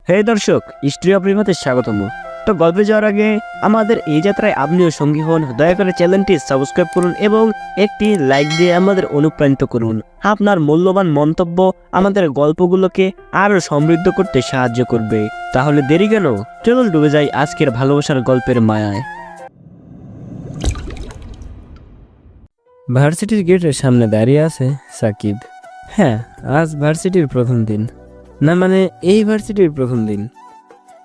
হে দর্শক, history of রিমাতে স্বাগতম। তো গল্পে যাওয়ার আগে আমাদের এই যাত্রায় আপনিও সঙ্গী হন। দয়া করে চ্যানেলটি সাবস্ক্রাইব করুন এবং একটি লাইক দিয়ে আমাদের অনুপ্রাণিত করুন। আপনার মূল্যবান মন্তব্য আমাদের গল্পগুলোকে আরও সমৃদ্ধ করতে সাহায্য করবে। তাহলে দেরি কেন, চলুন ডুবে যাই আজকের ভালোবাসার গল্পের মায়ায়। ভার্সিটির গেটের সামনে দাঁড়িয়ে আছে সাকিব। হ্যাঁ, আজ ভার্সিটির প্রথম দিন, না মানে এই ভার্সিটির প্রথম দিন।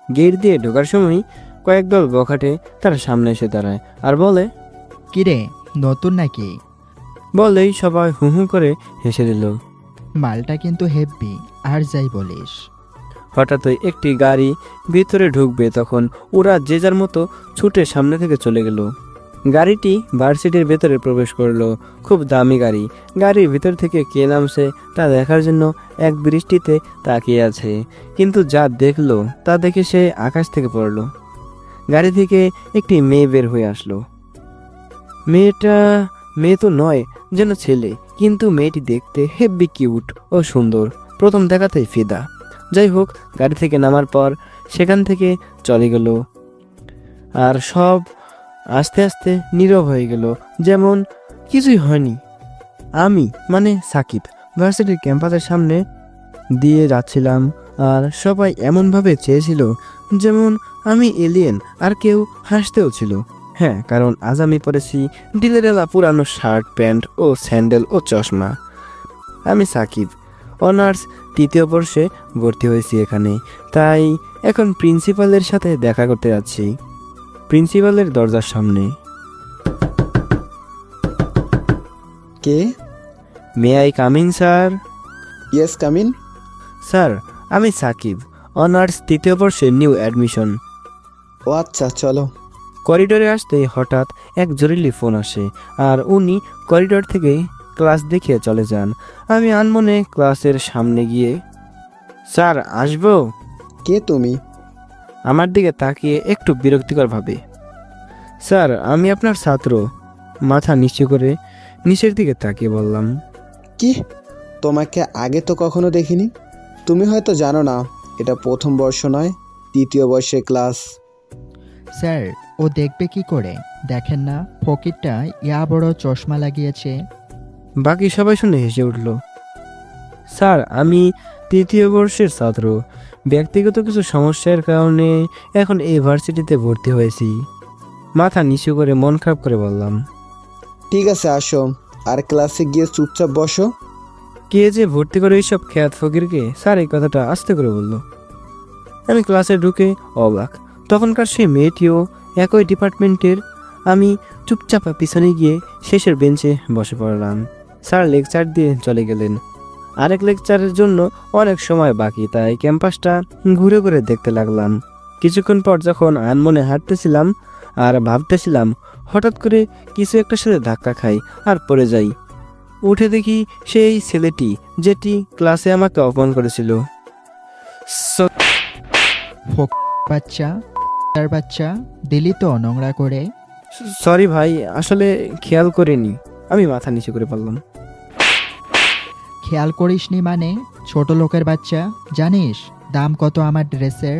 গেট দিয়ে ঢোকার সময় কয়েক দল বখাটে তার সামনে এসে দাঁড়ায় আর বলে, কিরে, নতুন নাকি? বলেই সবাই হু হু করে হেসে দিল। মালটা কিন্তু হেব্বি, আর যাই বলিস। হঠাৎই একটি গাড়ি ভিতরে ঢুকবে, তখন ওরা যে যার মতো ছুটে সামনে থেকে চলে গেল। গাড়িটি ভার্সিটির ভেতরে প্রবেশ করলো। খুব দামি গাড়ি। গাড়ির ভিতর থেকে কে নামছে তা দেখার জন্য এক দৃষ্টিতে তাকিয়ে আছে, কিন্তু যা দেখলো তা দেখে সে আকাশ থেকে পড়লো। গাড়ি থেকে একটি মেয়ে বের হয়ে আসলো। মেয়ে তো নয়, যেন ছেলে, কিন্তু মেয়েটি দেখতে হেব্বি কিউট ও সুন্দর। প্রথম দেখাতেই ফিদা। যাই হোক, গাড়ি থেকে নামার পর সেখান থেকে চলে গেল, আর সব আস্তে আস্তে নীরব হয়ে গেল, যেমন কিছুই হয়নি। আমি মানে সাকিব ভার্সিটির ক্যাম্পাসের সামনে দিয়ে যাচ্ছিলাম, আর সবাই এমনভাবে চেয়েছিল যেমন আমি এলিয়েন, আর কেউ হাসতেও ছিল। হ্যাঁ, কারণ আজ আমি পরেছি ডিলেরেলা পুরানো শার্ট, প্যান্ট ও স্যান্ডেল ও চশমা। আমি সাকিব, অনার্স তৃতীয় বর্ষে ভর্তি হয়েছি এখানে, তাই এখন প্রিন্সিপালের সাথে দেখা করতে যাচ্ছি। প্রিন্সিপালের দরজার সামনে। কে? May I coming sir? Yes, come in. Sir, আমি সাকিব, অনার্স তৃতীয় বর্ষে নিউ অ্যাডমিশন। ও আচ্ছা, চলো। করিডোরে আসতেই হঠাৎ এক জরুরি ফোন আসে, আর উনি করিডোর থেকে ক্লাস দেখিয়ে চলে যান। আমি আনমনে ক্লাসের সামনে গিয়ে, স্যার আসবো? কে তুমি? আমার দিকে তাকিয়ে একটু বিরক্তিকর ভাবে, স্যার আমি আপনার ছাত্র। মাথা নিচু করে নিচের দিকে তাকিয়ে বললাম। কি? তোমাকে আগে তো কখনো দেখিনি। তুমি হয়তো জানো না, এটা প্রথম বর্ষ নয়, তৃতীয় বর্ষের ক্লাস। স্যার, ও দেখবে কি করে? দেখেন না, ফকিরটা ইয়া বড় চশমা লাগিয়েছে। বাকি সবাই শুনে হেসে উঠল। স্যার আমি তৃতীয় বর্ষের ছাত্র, ব্যক্তিগত কিছু সমস্যার কারণে এখন এই ভার্সিটিতে ভর্তি হয়েছি। মাথা নিচু করে মন খারাপ করে বললাম। ঠিক আছে, আসো, আর ক্লাসে গিয়ে চুপচাপ বসো। কে যে ভর্তি করে এইসব খ্যাত ফকিরকে? স্যার এই কথাটা আস্তে করে বলল। আমি ক্লাসে ঢুকে অবাক। তখনকার সেই মেয়েটিও একই ডিপার্টমেন্টের। আমি চুপচাপ পিছনে গিয়ে শেষের বেঞ্চে বসে পড়লাম। স্যার লেকচার দিয়ে চলে গেলেন। আরেক লেকচারের জন্য অনেক সময় বাকি, তাই ক্যাম্পাসটা ঘুরে ঘুরে দেখতে লাগলাম। কিছুক্ষণ পর যখন আনমনে হাঁটতেছিলাম আর ভাবতেছিলাম, হঠাৎ করে কিছু একটার সাথে ধাক্কা খাই আর পড়ে যাই। উঠে দেখি সেই ছেলেটি যেটি ক্লাসে আমাকে অপমান করেছিল। ফক বাচ্চা, তার বাচ্চা, দিলি তো নোংরা করে। সরি ভাই, আসলে খেয়াল করিনি। আমি মাথা নিচু করে বললাম। খেয়াল করিসনি মানে? ছোট লোকের বাচ্চা, জানিস দাম কত আমার ড্রেসের?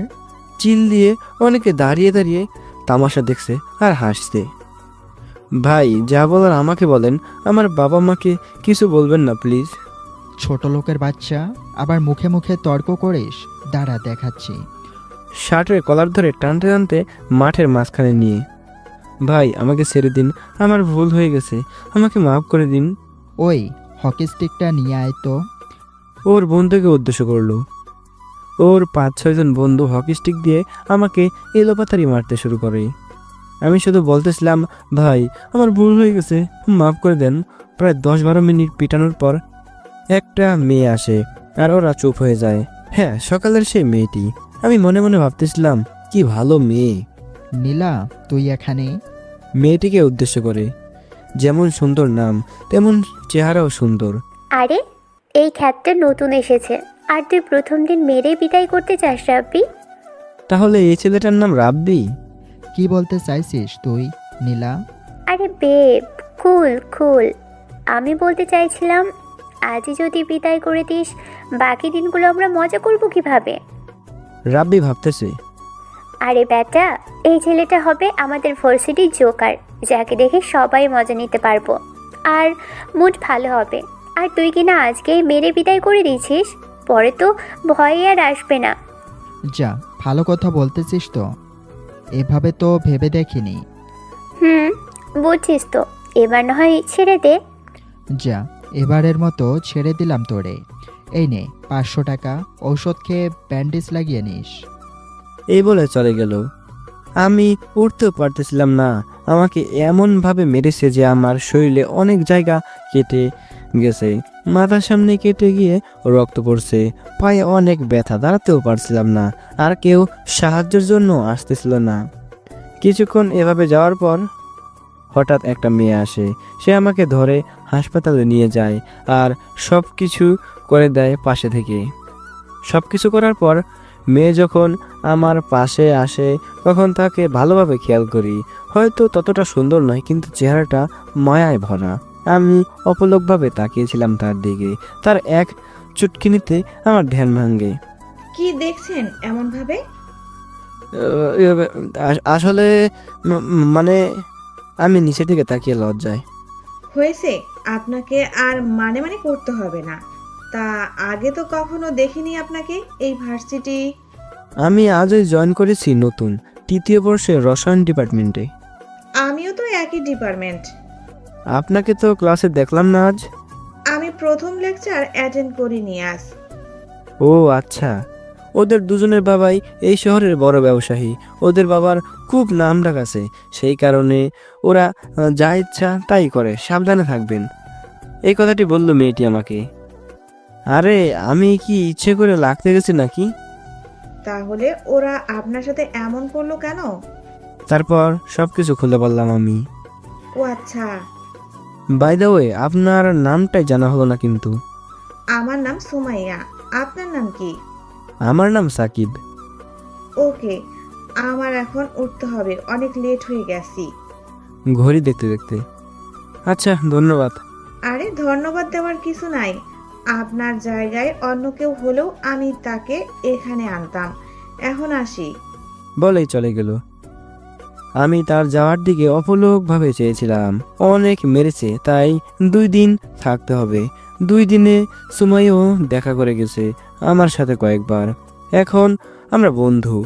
চিল দিয়ে অনেকে দাঁড়িয়ে দাঁড়িয়ে তামাশা দেখছে আর হাসছে। ভাই যা বলার আমাকে বলেন, আমার বাবা মাকে কিছু বলবেন না প্লিজ। ছোট লোকের বাচ্চা, আবার মুখে মুখে তর্ক করিস? দাঁড়া দেখাচ্ছি। শার্টের কলার ধরে টানতে টানতে মাঠের মাঝখানে নিয়ে, ভাই আমাকে ছেড়ে দিন, আমার ভুল হয়ে গেছে, আমাকে মাফ করে দিন। ওই হকি স্টিকটা নিয়ে আয় তো। ওর বন্ধুকে উদ্দেশ্য করলো। ওর 5-6 জন বন্ধু হকি স্টিক দিয়ে আমাকে এলোপাতাড়ি মারতে শুরু করে। আমি শুধু বলতেছিলাম, ভাই আমার ভুল হয়ে গেছে, মাফ করে দেন। প্রায় 10-12 মিনিট পিটানোর পর একটা মেয়ে আসে আর ওরা চুপ হয়ে যায়। হ্যাঁ, সকালের সেই মেয়েটি। আমি মনে মনে ভাবতেছিলাম, কি ভালো মেয়ে। নীলা, তুই এখানে? মেয়েটিকে উদ্দেশ্য করে, যেমন সুন্দর নাম তেমন চেহারাও সুন্দর। আরে, এই খ্যাতটা নতুন এসেছে, আর তুই প্রথম দিন মেরে বিদায় করতে চাস রাব্বি? তাহলে এই ছেলেটার নাম রাব্বি? কি বলতে চাইছিস তুই নীলা? আরে বেব, কুল কুল। আমি বলতে চাইছিলাম, আজই যদি বিদায় করে দিস, বাকি দিনগুলো আমরা মজা করব কিভাবে? রাব্বি ভাবতেছে, আরে বেটা, এই ছেলেটা হবে আমাদের ভার্সিটির জোকার, যাকে দেখে সবাই মজা নিতে পারবো আর মুড ভালো হবে। আর তুই কিনা আজকেই মেরে বিদায় করে দিয়েছিস, পরে তো ভয়ে আর আসবে না। যা, ভালো কথা বলতেছিস তো। এভাবে তো ভেবে দেখিনি। বুঝছিস তো, এবার না হয় ছেড়ে দে। যা, এবারের মতো ছেড়ে দিলাম তোরে। এই নে 500 টাকা, ঔষধ খেয়ে ব্যান্ডেজ লাগিয়ে নিস। এই বলে চলে গেল। আমি উঠতেও পারতেছিলাম না। আমাকে এমনভাবে মেরেছে যে আমার শরীরে অনেক জায়গা কেটে গেছে। মাথার সামনে কেটে গিয়ে রক্ত পড়ছে, পায়ে অনেক ব্যথা, দাঁড়াতেও পারছিলাম না। আর কেউ সাহায্যের জন্য আসতেছিল না। কিছুক্ষণ এভাবে যাওয়ার পর হঠাৎ একটা মেয়ে আসে। সে আমাকে ধরে হাসপাতালে নিয়ে যায় আর সব কিছু করে দেয় পাশে থেকে। সব কিছু করার পর মেয়ে যখন আমার পাশে আসে তখন তাকে ভালোভাবে খেয়াল করি। হয়তো ততটা সুন্দর নয়, কিন্তু চেহারাটা মায়ায় ভরা। আমি অপলকভাবে তাকিয়েছিলাম তার দিকে। তার এক চুটকিনিতে আমার ধ্যান ভাঙে। কি দেখছেন এমন ভাবে? আসলে মানে আমি নিচে থেকে তাকিয়ে লজ্জায়। হয়েছে, আপনাকে আর মানে মানে করতে হবে না। তা আগে তো কখনো দেখিনি আপনাকে এই ভার্সিটি। আমি আজই জয়েন করেছি নতুন 3য় বর্ষে রসায়ন ডিপার্টমেন্টে। আমিও তো একই ডিপার্টমেন্ট। আপনাকে তো ক্লাসে দেখলাম না আজ। আমি প্রথম লেকচার অ্যাটেন্ড করিনি আজ। ও আচ্ছা, ওদের দুজনের বাবাই এই শহরের বড় ব্যবসায়ী। ওদের বাবার খুব নামডাক আছে, সেই কারণে ওরা যা ইচ্ছা তাই করে, সাবধানে থাকবেন। এই কথাটি বলল মেয়েটি আমাকে। আরে আমি কি ইচ্ছে করে লাগতে গেছি নাকি? তাহলে ওরা আপনার সাথে এমন করলো কেন? তারপর সবকিছু খুলে বললাম আমি। ও আচ্ছা, বাই দ্য ওয়ে, আপনার নামটাই জানা হলো না কিন্তু। আমার নাম সুমাইয়া। আপনার নাম কি? আমার নাম সাকিব। ওকে, আমার এখন উঠতে হবে, অনেক লেট হয়ে গেছি। ঘড়ি দেখতে দেখতে। আচ্ছা, ধন্যবাদ। আরে ধন্যবাদ দেওয়ার কিছু নাই। আপনার জায়গায় অন্য কেউ হলেও আমি তাকে এখানে আনতাম। এখন আসি। বলেই চলে গেল। আমি তার যাওয়ার দিকে অপলকভাবে চেয়েছিলাম। অনেক মেরেছে, তাই 2 দিন থাকতে হবে। 2 দিনে সুমাইও দেখা করে গেছে আমার সাথে কয়েকবার। এখন আমরা বন্ধু।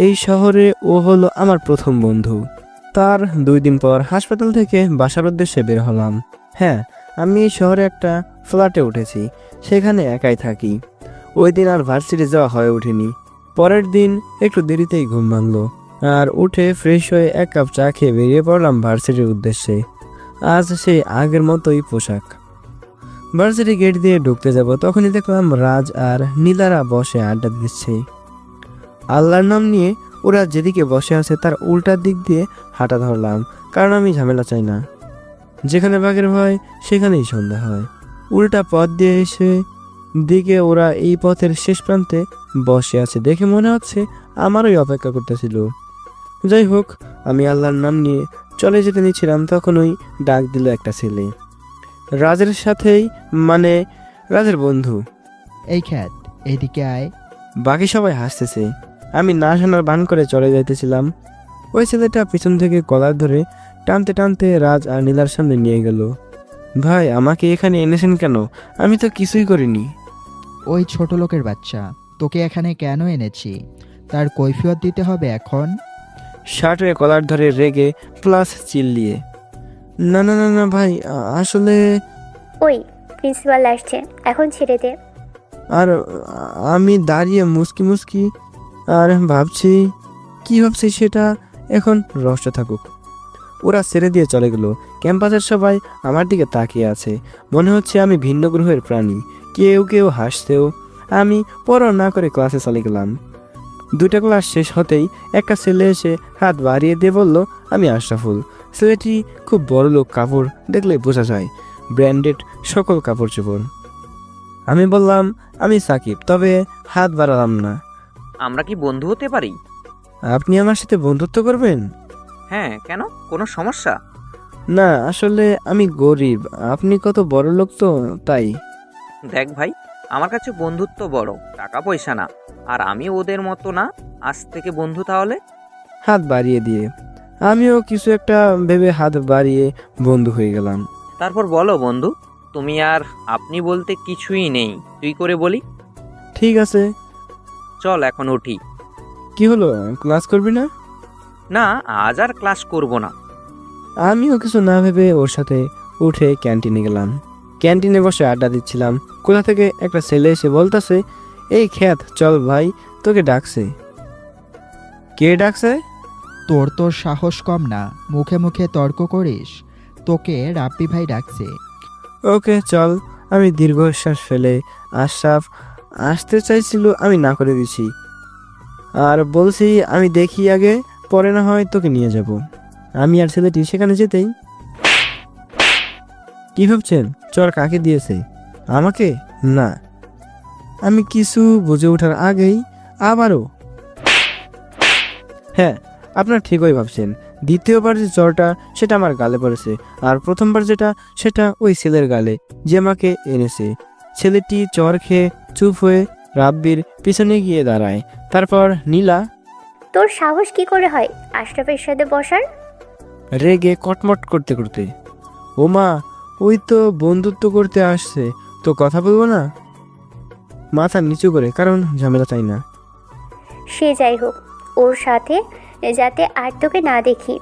এই শহরে ও হলো আমার প্রথম বন্ধু। তার 2 দিন পর হাসপাতাল থেকে বাসার উদ্দেশ্যে বের হলাম। হ্যাঁ, আমি এই শহরে একটা ফ্ল্যাটে উঠেছি, সেখানে একাই থাকি। ওই দিন আর ভার্সিটি যাওয়া হয়ে ওঠেনি। পরের দিন একটু দেরিতেই ঘুম ভাঙলো, আর উঠে ফ্রেশ হয়ে 1 কাপ চা খেয়ে বেরিয়ে পড়লাম ভার্সিটির উদ্দেশ্যে। আজ সেই আগের মতোই পোশাক। ভার্সিটি গেট দিয়ে ঢুকতে যাব, তখনই দেখলাম রাজ আর নীলারা বসে আড্ডা দিচ্ছে। আল্লাহর নাম নিয়ে ওরা যেদিকে বসে আছে তার উল্টার দিক দিয়ে হাঁটা ধরলাম, কারণ আমি ঝামেলা চাই না। যেখানে বাঘের ভয় সেখানেই সন্ধ্যা হয়। উল্টা পথ দিয়ে এসে দিকে ওরা এই পথের শেষ প্রান্তে বসে আছে দেখে মনে হচ্ছে আমারই অপেক্ষা করতেছিল। যাই হোক, আমি আল্লাহর নাম নিয়ে চলে যেতে নিচ্ছিলাম, তখনই ডাক দিল একটা ছেলে। রাজের সাথেই, মানে রাজের বন্ধু। এই খ্যাত, এইদিকে আয়। বাকি সবাই হাসতেছে। আমি না শোনার ভান করে চলে যাইতেছিলাম। ওই ছেলেটা পিছন থেকে কলার ধরে টানতে টানতে রাজ আর নীলার সামনে নিয়ে গেল। ভাই, আমাকে এখানে এনেছেন কেন? আমি তো কিছুই করিনি। ওই ছোট লোকের বাচ্চা, তোকে এখানে কেন এনেছি তার কৈফিয়ত দিতে হবে এখন। শার্টের কলার ধরে রেগে প্লাস চিল্লিয়ে। না না না না ভাই, আসলে ওই প্রিন্সিপাল আসছে, এখন ছেড়ে দে। আর আমি দাঁড়িয়ে মুসকি মুসকি আর ভাবছি, কি ভাবছি সেটা এখন রহস্য থাকুক। ওরা ছেড়ে দিয়ে চলে গেল। ক্যাম্পাসের সবাই আমার দিকে তাকিয়ে আছে, মনে হচ্ছে আমি ভিন্ন গ্রহের প্রাণী। কেউ কেউ হাসতেও। আমি পরোয়া না করে ক্লাসে চলে গেলাম। 2টা ক্লাস শেষ হতেই একটা ছেলে এসে হাত বাড়িয়ে দিয়ে বলল আমি আশরাফুল। ছেলেটি খুব বড় লোক, কাপড় দেখলে বোঝা যায়, ব্র্যান্ডেড সকল কাপড় চোপড়। আমি বললাম আমি সাকিব, তবে হাত বাড়ালাম না। আমরা কি বন্ধু হতে পারি? আপনি আমার সাথে বন্ধুত্ব করবেন? হ্যাঁ, কেন? কোনো সমস্যা? না, আসলে আমি গরিব, আপনি কত বড় লোক তো তাই। দেখ ভাই, আমার কাছে বন্ধুত্ব বড়, টাকা পয়সা না। আর আমি ওদের মতো না, আজ থেকে বন্ধু তাহলে। হাত বাড়িয়ে দিয়ে আমিও কিছু একটা ভেবে হাত বাড়িয়ে বন্ধু হয়ে গেলাম। তারপর বলো বন্ধু, তুমি আর আপনি বলতে কিছুই নেই, তুই করে বলি। ঠিক আছে। চল এখন উঠি। কি হলো, ক্লাস করবি না? না, আজ আর ক্লাস করব না। আমিও কিছু না ভেবে ওর সাথে উঠে ক্যান্টিনে গেলাম। ক্যান্টিনে বসে আড্ডা দিচ্ছিলাম, কোথা থেকে একটা ছেলে এসে বলতেছে, এই খ্যাত চল ভাই, তোকে ডাকছে। কে ডাকছে? তোর সাহস কম না, মুখে মুখে তর্ক করিস। তোকে রাব্বি ভাই ডাকছে। ওকে চল। আমি দীর্ঘশ্বাস ফেলে আশরাফ আসতে চাইছিল, আমি না করে দিছি আর বলছি আমি দেখি আগে, পরে না হয় তোকে নিয়ে যাব। আমি আর ছেলেটি সেখানে যেতেই, কি ভাবছেন চর কাকে দিয়েছে? আমাকে না। আমি কিছু বুঝে ওঠার আগেই আবারও, হ্যাঁ আপনার ঠিকই ভাবছেন, দ্বিতীয়বার যে জ্বরটা সেটা আমার গালে পড়েছে, আর প্রথমবার যেটা সেটা ওই ছেলের গালে যে আমাকে এনেছে। ছেলেটি জ্বর খেয়ে চুপ হয়ে রাব্বির পিছনে গিয়ে দাঁড়ায়। তারপর নীলা তোর সাহস কি করে হয় আশরাফের সাথে বসার? রেগে কটমট করতে করতে, ওমা ওই তো বন্ধুত্ব করতে আসছে, তো কথা বলবো না? মাথা নিচু করে, কারণ ঝামেলা চাই না। সে যাই হোক, ওর সাথে যাতে আর তোকে না দেখি।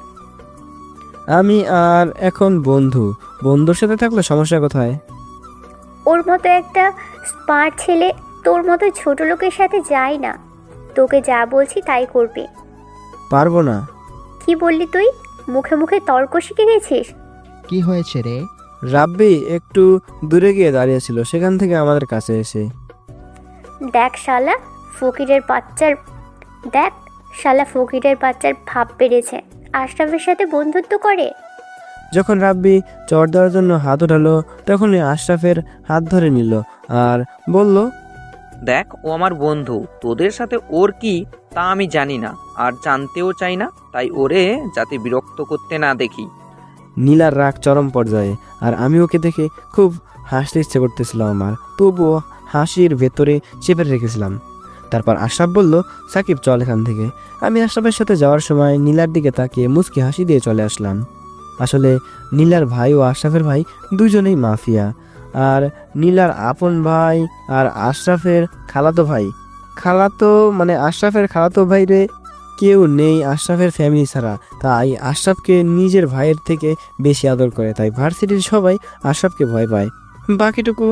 আমি আর এখন বন্ধু, বন্ধুর সাথে থাকলে সমস্যা কোথায়? ওর মতো একটা স্মার্ট ছেলে তোর মতো ছোট লোকের সাথে যায় না। তোকে যা বলছি তাই করবি। পারবো না। কি বললি তুই? মুখে মুখে তর্ক শিখে গেছিস? কি হয়েছে রে? রাব্বি একটু দূরে গিয়ে দাঁড়িয়েছিল, সেখান থেকে আমাদের কাছে এসে, দেখ শালা ফকিরের বাচ্চার দেখ শালা ফকিরের বাচ্চার ভাব বেড়েছে, আশরাফের সাথে বন্ধুত্ব করে। যখন রাব্বি চর দেওয়ার জন্য হাত উঠালো, তখনই আশরাফের হাত ধরে নিল আর বলল, দেখ ও আমার বন্ধু, তোদের সাথে ওর কি তা আমি জানি না আর জানতেও চাই না, তাই ওরে যাতে বিরক্ত করতে না দেখি। নীলার রাগ চরম পর্যায়ে, আর আমি ওকে দেখে খুব হাসতে ইচ্ছে করতেছিল আমার, তবুও হাসির ভেতরে চেপে রেখেছিলাম। তারপর আশরাফ বলল, সাকিব চল এখান থেকে। আমি আশরাফের সাথে যাওয়ার সময় নীলার দিকে তাকিয়ে মুচকি হাসি দিয়ে চলে আসলাম। আসলে নীলার ভাই ও আশরাফের ভাই দুজনেই মাফিয়া, আর নীলার আপন ভাই আর আশরাফের খালাতো ভাই, আশরাফের খালাতো ভাইরে কেউ নেই আশরাফের ফ্যামিলি ছাড়া, তাই আশরাফকে নিজের ভাইয়ের থেকে বেশি আদর করে, তাই ভার্সিটির সবাই আশরাফকে ভয় পায়। বাকিটুকু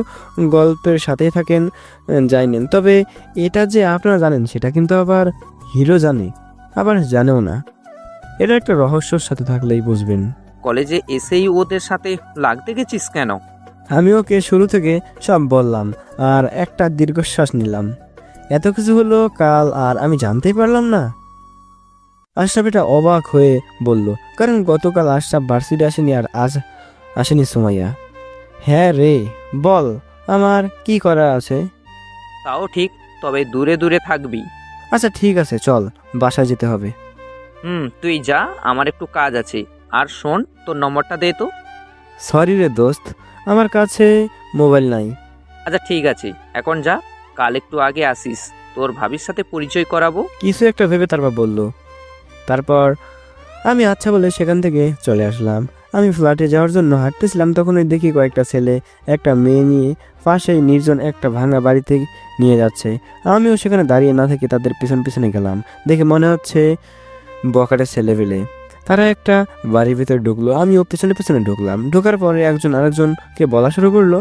গল্পের সাথেই থাকেন, জানেন। তবে এটা যে আপনারা জানেন সেটা কিন্তু আবার হিরো জানে, আবার জানেও না। এটা একটা রহস্যর সাথে থাকলেই বুঝবেন। কলেজে এসেই ওদের সাথে লাগতে গেছিস কেন? আমি ওকে শুরু থেকে সব বললাম আর একটা দীর্ঘশ্বাস নিলাম। এত কিছু হলো কাল আর আমি জানতেই পারলাম না। আশরাফ এটা অবাক হয়ে বলল, কারণ গতকাল আশরাফ ভার্সিটি আসেনি আর আজ আসেনি সুমাইয়া। হ্যাঁ রে, বল আমার কি করা আছে? তাও ঠিক, তবে দূরে দূরে থাকবি। আচ্ছা ঠিক আছে, চল বাসায় যেতে হবে। তুই যা, আমার একটু কাজ আছে। আর শোন, তোর নম্বরটা দে তো। সরি রে দোস্ত, আমার কাছে মোবাইল নাই। আচ্ছা ঠিক আছে, এখন যা, কাল একটু আগে আসিস, তোর ভাবির সাথে পরিচয় করাবো। কিছু একটা ভেবে তারপর বলল। তারপর আমি আচ্ছা বলে সেখান থেকে চলে আসলাম। আমি ফ্ল্যাটে যাওয়ার জন্য হাঁটতেছিলাম, তখনই দেখি কয়েকটা ছেলে একটা মেয়ে নিয়ে পাশেই নির্জন একটা ভাঙা বাড়িতে নিয়ে যাচ্ছে। আমিও সেখানে দাঁড়িয়ে না থেকে তাদের পিছন পিছনে গেলাম। দেখে মনে হচ্ছে বখাটে ছেলে পেলে। তারা একটা বাড়ির ভিতরে ঢুকলো, আমিও পেছনে পেছনে ঢুকলাম। ঢোকার পরে একজন আরেকজনকে বলা শুরু করলো,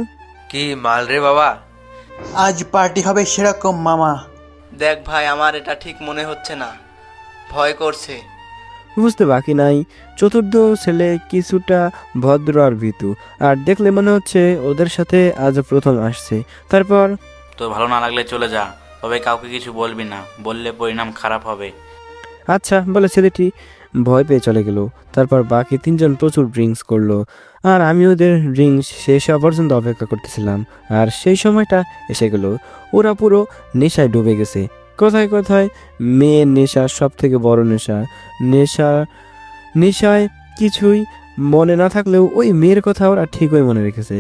কি মাল রে বাবা? আজ পার্টি হবে সেরকম মামা। দেখ ভাই, আমার এটা ঠিক মনে হচ্ছে না, ভয় করছে। বুঝতে বাকি নাই, চতুর্থ ছেলে কিছুটা ভদ্র আর ভীতু, আর দেখলে মনে হচ্ছে ওদের সাথে আজ প্রথম আসছে। তারপর, তোর ভালো না লাগলে চলে যা, তবে কাউকে কিছু বলবি না, বললে পরিণাম খারাপ হবে। আচ্ছা বলে ছেলেটি ভয় পেয়ে চলে গেল। তারপর বাকি তিনজন প্রচুর ড্রিঙ্কস করলো, আর আমি ওদের ড্রিঙ্কস শেষ হওয়া পর্যন্ত অপেক্ষা করতেছিলাম। আর সেই সময়টা এসে গেল, ওরা পুরো নেশায় ডুবে গেছে। কোথায় কোথায় মেয়ের নেশা সব থেকে বড় নেশায় কিছুই মনে না থাকলেও ওই মেয়ের কথা ওরা ঠিকই মনে রেখেছে।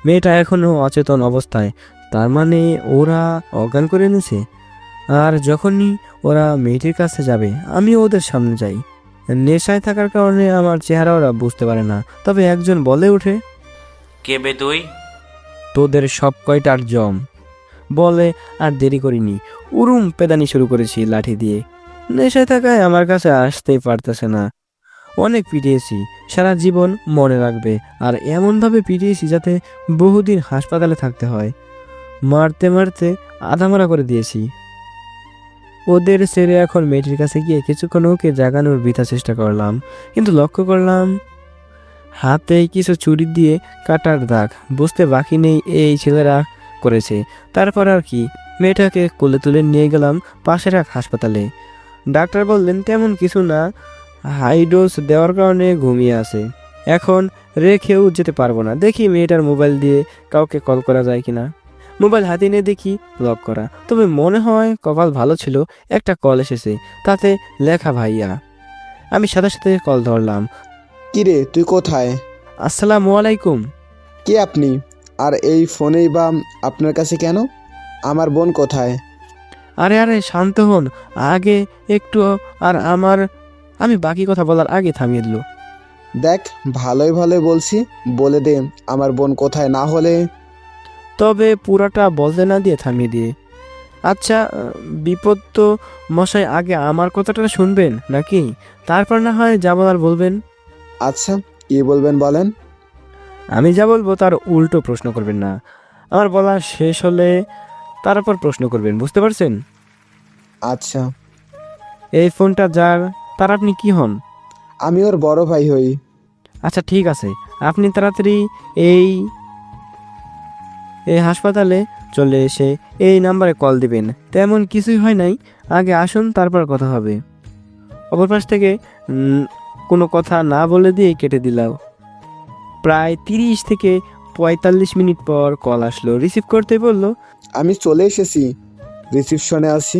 মেয়েটা এখনো অচেতন অবস্থায়, তার মানে ওরা অজ্ঞান করে এনেছে। আর যখনই ওরা মেয়েটির কাছে যাবে আমি ওদের সামনে যাই। নেশায় থাকার কারণে আমার চেহারা ওরা বুঝতে পারে না, তবে একজন বলে ওঠে, কে বে তুই? তোদের সব কয়টার জম। বলে আর দেরি করিনি, উরুম পেদানি শুরু করেছি লাঠি দিয়ে। নেশায় থাকায় আমার কাছে আসতেই পারতেছে না। অনেক পিটিয়েছি, সারা জীবন মনে রাখবে। আর এমনভাবে পিটিয়েছি যাতে বহুদিন হাসপাতালে থাকতে হয়। মারতে মারতে আধামরা করে দিয়েছি। ওদের ছেড়ে এখন মেয়েটির কাছে গিয়ে কিছুক্ষণ ওকে জাগানোর বৃথা চেষ্টা করলাম, কিন্তু লক্ষ্য করলাম হাতে কিছু ছুরি দিয়ে কাটার দাগ। বুঝতে বাকি নেই এই ছেলেরা করেছে। তারপর আর কি, মেয়েটাকে কোলে তুলে নিয়ে গেলাম পাশের এক হাসপাতালে। ডাক্তার বললেন তেমন কিছু না, হাই ডোজ দেওয়ার কারণে ঘুমিয়ে আছে, এখন রেখেও যেতে পারবো না। দেখি মেয়েটার মোবাইল দিয়ে কাউকে কল করা যায় কিনা। মোবাইল হাতে নিয়ে দেখি লক করা, তবে মনে হয় কপাল ভালো ছিল, একটা কল এসেছে, তাতে লেখা ভাইয়া। আমি সাথে সাথে কল ধরলাম। কিরে তুই কোথায়? আসসালামু আলাইকুম। কে আপনি? আর এই ফোনেই বা আপনার কাছে কেন? আমার বোন কোথায়? আরে আরে শান্ত হন আগে একটু। আর আমি বাকি কথা বলার আগে থামিয়ে দিল। দেখ ভালোই ভালোই বলছি, বলে দে আমার বোন কোথায়, না হলে। তবে পুরাটা বলতে না দিয়ে থামিয়ে দিয়ে, আচ্ছা বিপদ তো মশাই, আগে আমার কথাটা শুনবেন নাকি? তারপর না হয় যা বলার বলবেন। আচ্ছা কি বলবেন বলেন। আমি যা বলবো তার উল্টো প্রশ্ন করবেন না। আমার বলা শেষ হলে তারপর প্রশ্ন করবেন, বুঝতে পারছেন? আচ্ছা। এই ফোনটা যার, তার আপনি কি হন? আমি ওর বড় ভাই হই। আচ্ছা ঠিক আছে, আপনি তাড়াতাড়ি এই এই হাসপাতালে চলে এসে এই নাম্বারে কল দিবেন। তেমন কিছুই হয় নাই, আগে আসুন তারপর কথা হবে। অপর পাশ থেকে কোনো কথা না বলে দিয়ে কেটে দিলাম। প্রায় 30 থেকে 45 মিনিট পর কল আসলো। রিসিভ করতে বলল, আমি চলে এসেছি, রিসিপশনে আছি।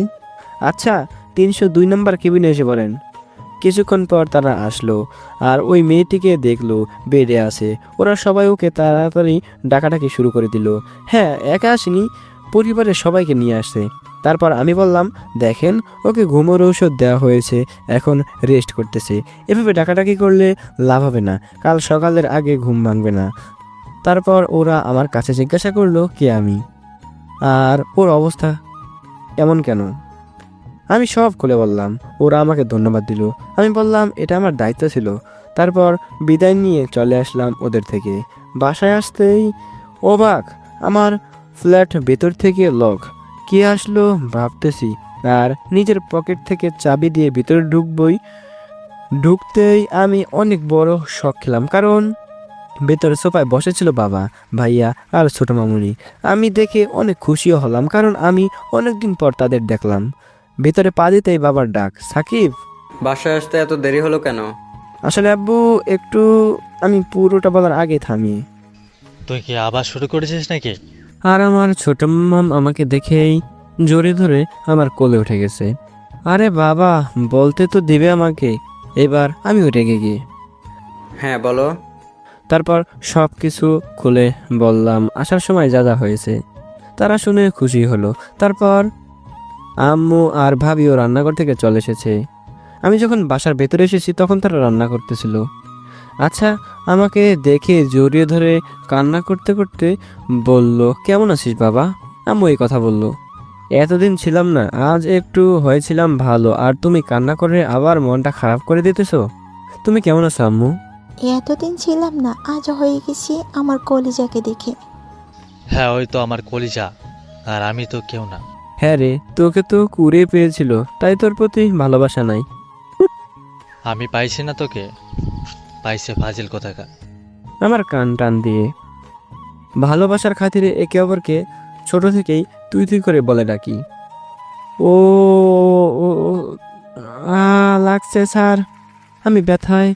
আচ্ছা 302 নম্বর কেবিনে এসে পড়েন। কিছুক্ষণ পর তারা আসলো আর ওই মেয়েটিকে দেখলো বেডে আছে। ওরা সবাই ওকে তাড়াতাড়ি ডাকাডাকি শুরু করে দিল। হ্যাঁ, একা আসেনি, পরিবারের সবাইকে নিয়ে আসছে। তারপর আমি বললাম, দেখেন ওকে ঘুমোর ঔষধ দেওয়া হয়েছে, এখন রেস্ট করতেছে। এভাবে ডাকাডাকি করলে লাভ হবে না, কাল সকালের আগে ঘুম ভাঙবে না। তারপর ওরা আমার কাছে জিজ্ঞাসা করলো কে আমি আর ওর অবস্থা এমন কেন। আমি সব খুলে বললাম। ওরা আমাকে ধন্যবাদ দিল। আমি বললাম এটা আমার দায়িত্ব ছিল। তারপর বিদায় নিয়ে চলে আসলাম ওদের থেকে। বাসায় আসতেই অবাক, আমার ফ্ল্যাট ভেতর থেকে লক। কে আসলো ভাবতেছি আর নিজের পকেট থেকে চাবি দিয়ে ভিতরে ঢুকতেই আমি অনেক বড় শক খেলাম, কারণ ভেতরে সোফায় বসেছিল বাবা, ভাইয়া আর ছোট মামুনি। আমি দেখে অনেক খুশিও হলাম, কারণ আমি অনেকদিন পর তাদের দেখলাম। ভেতরে পা দিতেই বাবার ডাক, সাকিব। বাসায় আসতে এত দেরি হলো কেন? আসলে আব্বু একটু, আমি পুরোটা বলার আগে থামি। তুই কি আবার শুরু করেছিস নাকি? আর আমার ছোট মাম আমাকে দেখেই জোরে ধরে আমার কোলে উঠে গেছে। আরে বাবা বলতে তো দিবে আমাকে। এবার আমিও রেগে গিয়ে হ্যাঁ বলো। তারপর সব কিছু খুলে বললাম, আসার সময় যা যা হয়েছে। তারা শুনে খুশি হলো। তারপর আম্মু আর ভাবিও রান্নাঘর থেকে চলে এসেছে। আমি যখন বাসার ভেতরে এসেছি তখন তারা রান্না করতেছিল। আচ্ছা আমাকে দেখে জড়িয়ে ধরে কান্না করতে করতে বলল, কেমন আছিস বাবা? আম্মু এই কথা বলল। এতদিন ছিলাম না, আজ একটু হয়েছিলাম ভালো, আর তুমি কান্না করে আবার মনটা খারাপ করে দিতেছো। তুমি কেমন আছো আম্মু? এতদিন ছিলাম না, আজ হয়ে গেছি আমার কলিজাকে দেখে। হ্যাঁ ওই তো আমার কলিজা, আর আমি তো কেউ না। হ্যাঁ রে, তোকে তো কুড়ে পেয়েছিল, তাই তোর প্রতি ভালোবাসা নাই। আমি পাইছি না তোকে, পাইছে ফাজিল কোথাকার। আমার কান টান দিয়ে ভালোবাসার খাতিরে একে অপরকে ছোট থেকেই তুই তুই করে বলে ডাকি। ও ও ও, লাগছে স্যার। আমি ব্যথায়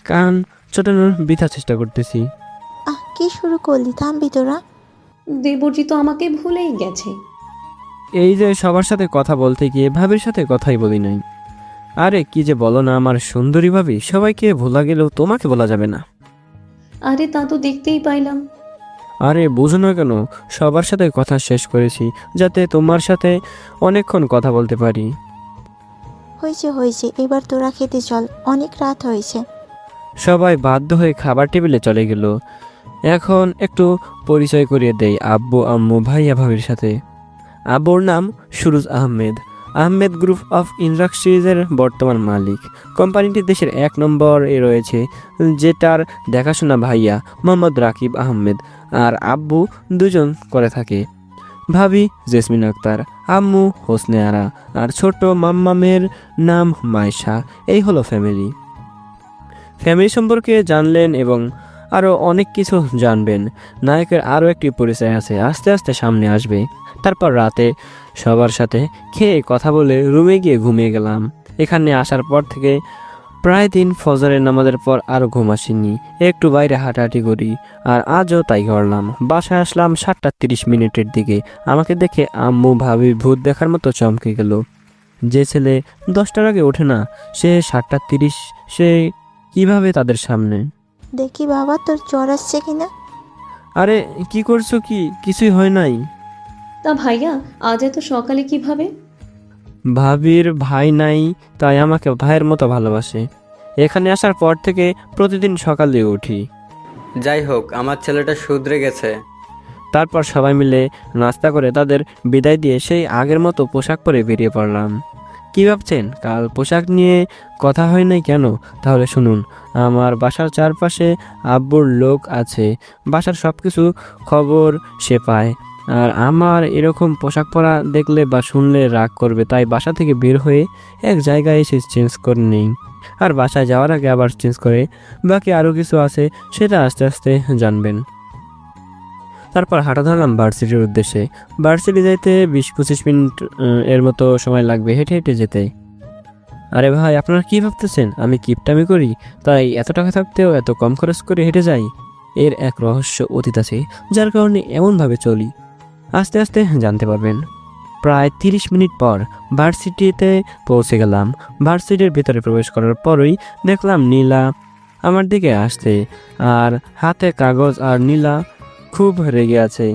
কান ছোটানোর বৃথা চেষ্টা করতেছি। কি শুরু করলি? থামবি তোরা? দেবজি তো আমাকে ভুলেই গেছে। এই যে সবার সাথে কথা বলতে গিয়ে ভাবির সাথে কথাই বলি নাই। আরে কি যে বলো না আমার সুন্দরী ভাবি, সবাইকে ভোলা গেলেও তোমাকে বলা যাবে না। আরে তা তো দেখতেই পাইলাম। আরে বুঝো না কেন, সবার সাথে কথা শেষ করেছি যাতে তোমার সাথে অনেকক্ষণ কথা বলতে পারি। হয়েছে হয়েছে, এবার তোরা খেতে চল, অনেক রাত হয়েছে। সবাই বাধ্য হয়ে খাবার টেবিলে চলে গেল। এখন একটু পরিচয় করিয়ে দেই আব্বু আম্মু ভাইয়া ভাবির সাথে। আব্বুর নাম সুরুজ আহমেদ। আহমেদ গ্রুপ অফ ইন্ডাস্ট্রিজের বর্তমান মালিক। কোম্পানিটি দেশের 1 নম্বরে রয়েছে, যেটার দেখাশোনা ভাইয়া মোহাম্মদ রাকিব আহমেদ আর আব্বু দুজন করে থাকে। ভাবি জেসমিন আক্তার, আম্মু হোসনে আরা আর ছোট মাম্মামের নাম মাইশা। এই হলো ফ্যামিলি সম্পর্কে জানলেন এবং আরও অনেক কিছু জানবেন। নায়কের আরও একটি পরিচয় আছে, আস্তে আস্তে সামনে আসবে। তারপর রাতে সবার সাথে খেয়ে কথা বলে রুমে গিয়ে ঘুমিয়ে গেলাম। এখানে আসার পর থেকে প্রায় দিন ফজরের নামাজের পর আরও ঘুম আসেনি, একটু বাইরে হাঁটাহাঁটি করি আর আজও তাই করলাম। বাসায় আসলাম 7:30 দিকে। আমাকে দেখে আম্মু ভাবি ভূত দেখার মতো চমকে গেল। যে ছেলে 10টার আগে ওঠে না, সে 7:30 সে কিভাবে তাদের সামনে? দেখি বাবা, তোর জ্বর আসছে কিনা? আরে কি করছো? কি কিছুই হয় নাই। তা ভাইয়া, আজ এত সকালে কিভাবে? ভাবির ভাই নাই, তাই আমাকে ভাইয়ের মতো ভালোবাসে। এখানে আসার পর থেকে প্রতিদিন সকালে উঠি। যাই হোক, আমার ছেলেটা শুধরে গেছে। তারপর সবাই মিলে নাস্তা করে তাদের বিদায় দিয়ে সেই আগের মতো পোশাক পরে বেরিয়ে পড়লাম। কী ভাবছেন কাল পোশাক নিয়ে কথা হয় নাই কেন? তাহলে শুনুন, আমার বাসার চারপাশে আব্বুর লোক আছে, বাসার সব কিছু খবর সে পায়। আর আমার এরকম পোশাক পরা দেখলে বা শুনলে রাগ করবে, তাই বাসা থেকে বের হয়ে এক জায়গায় এসে চেঞ্জ করে নেই, আর বাসায় যাওয়ার আগে আবার চেঞ্জ করে। বাকি আরও কিছু আছে, সেটা আস্তে আস্তে জানবেন। তারপর হাঁটা ধরলাম ভার্সিটির উদ্দেশ্যে। ভার্সিটি যাইতে 20-25 মিনিট এর মতো সময় লাগবে হেঁটে হেঁটে যেতে। আরে ভাই, আপনারা কি ভাবতেছেন আমি কিপটামি করি তাই এত টাকা থাকতেও এত কম খরচ করে হেঁটে যাই? এর এক রহস্য অতীত আছে, যার কারণে এমনভাবে চলি। আস্তে আস্তে জানতে পারবেন। প্রায় 30 মিনিট পর ভার্সিটিতে পৌঁছে গেলাম। ভার্সিটির ভিতরে প্রবেশ করার পরই দেখলাম নীলা আমার দিকে আসছে, আর হাতে কাগজ। আর নীলা খুব রেগে আছে।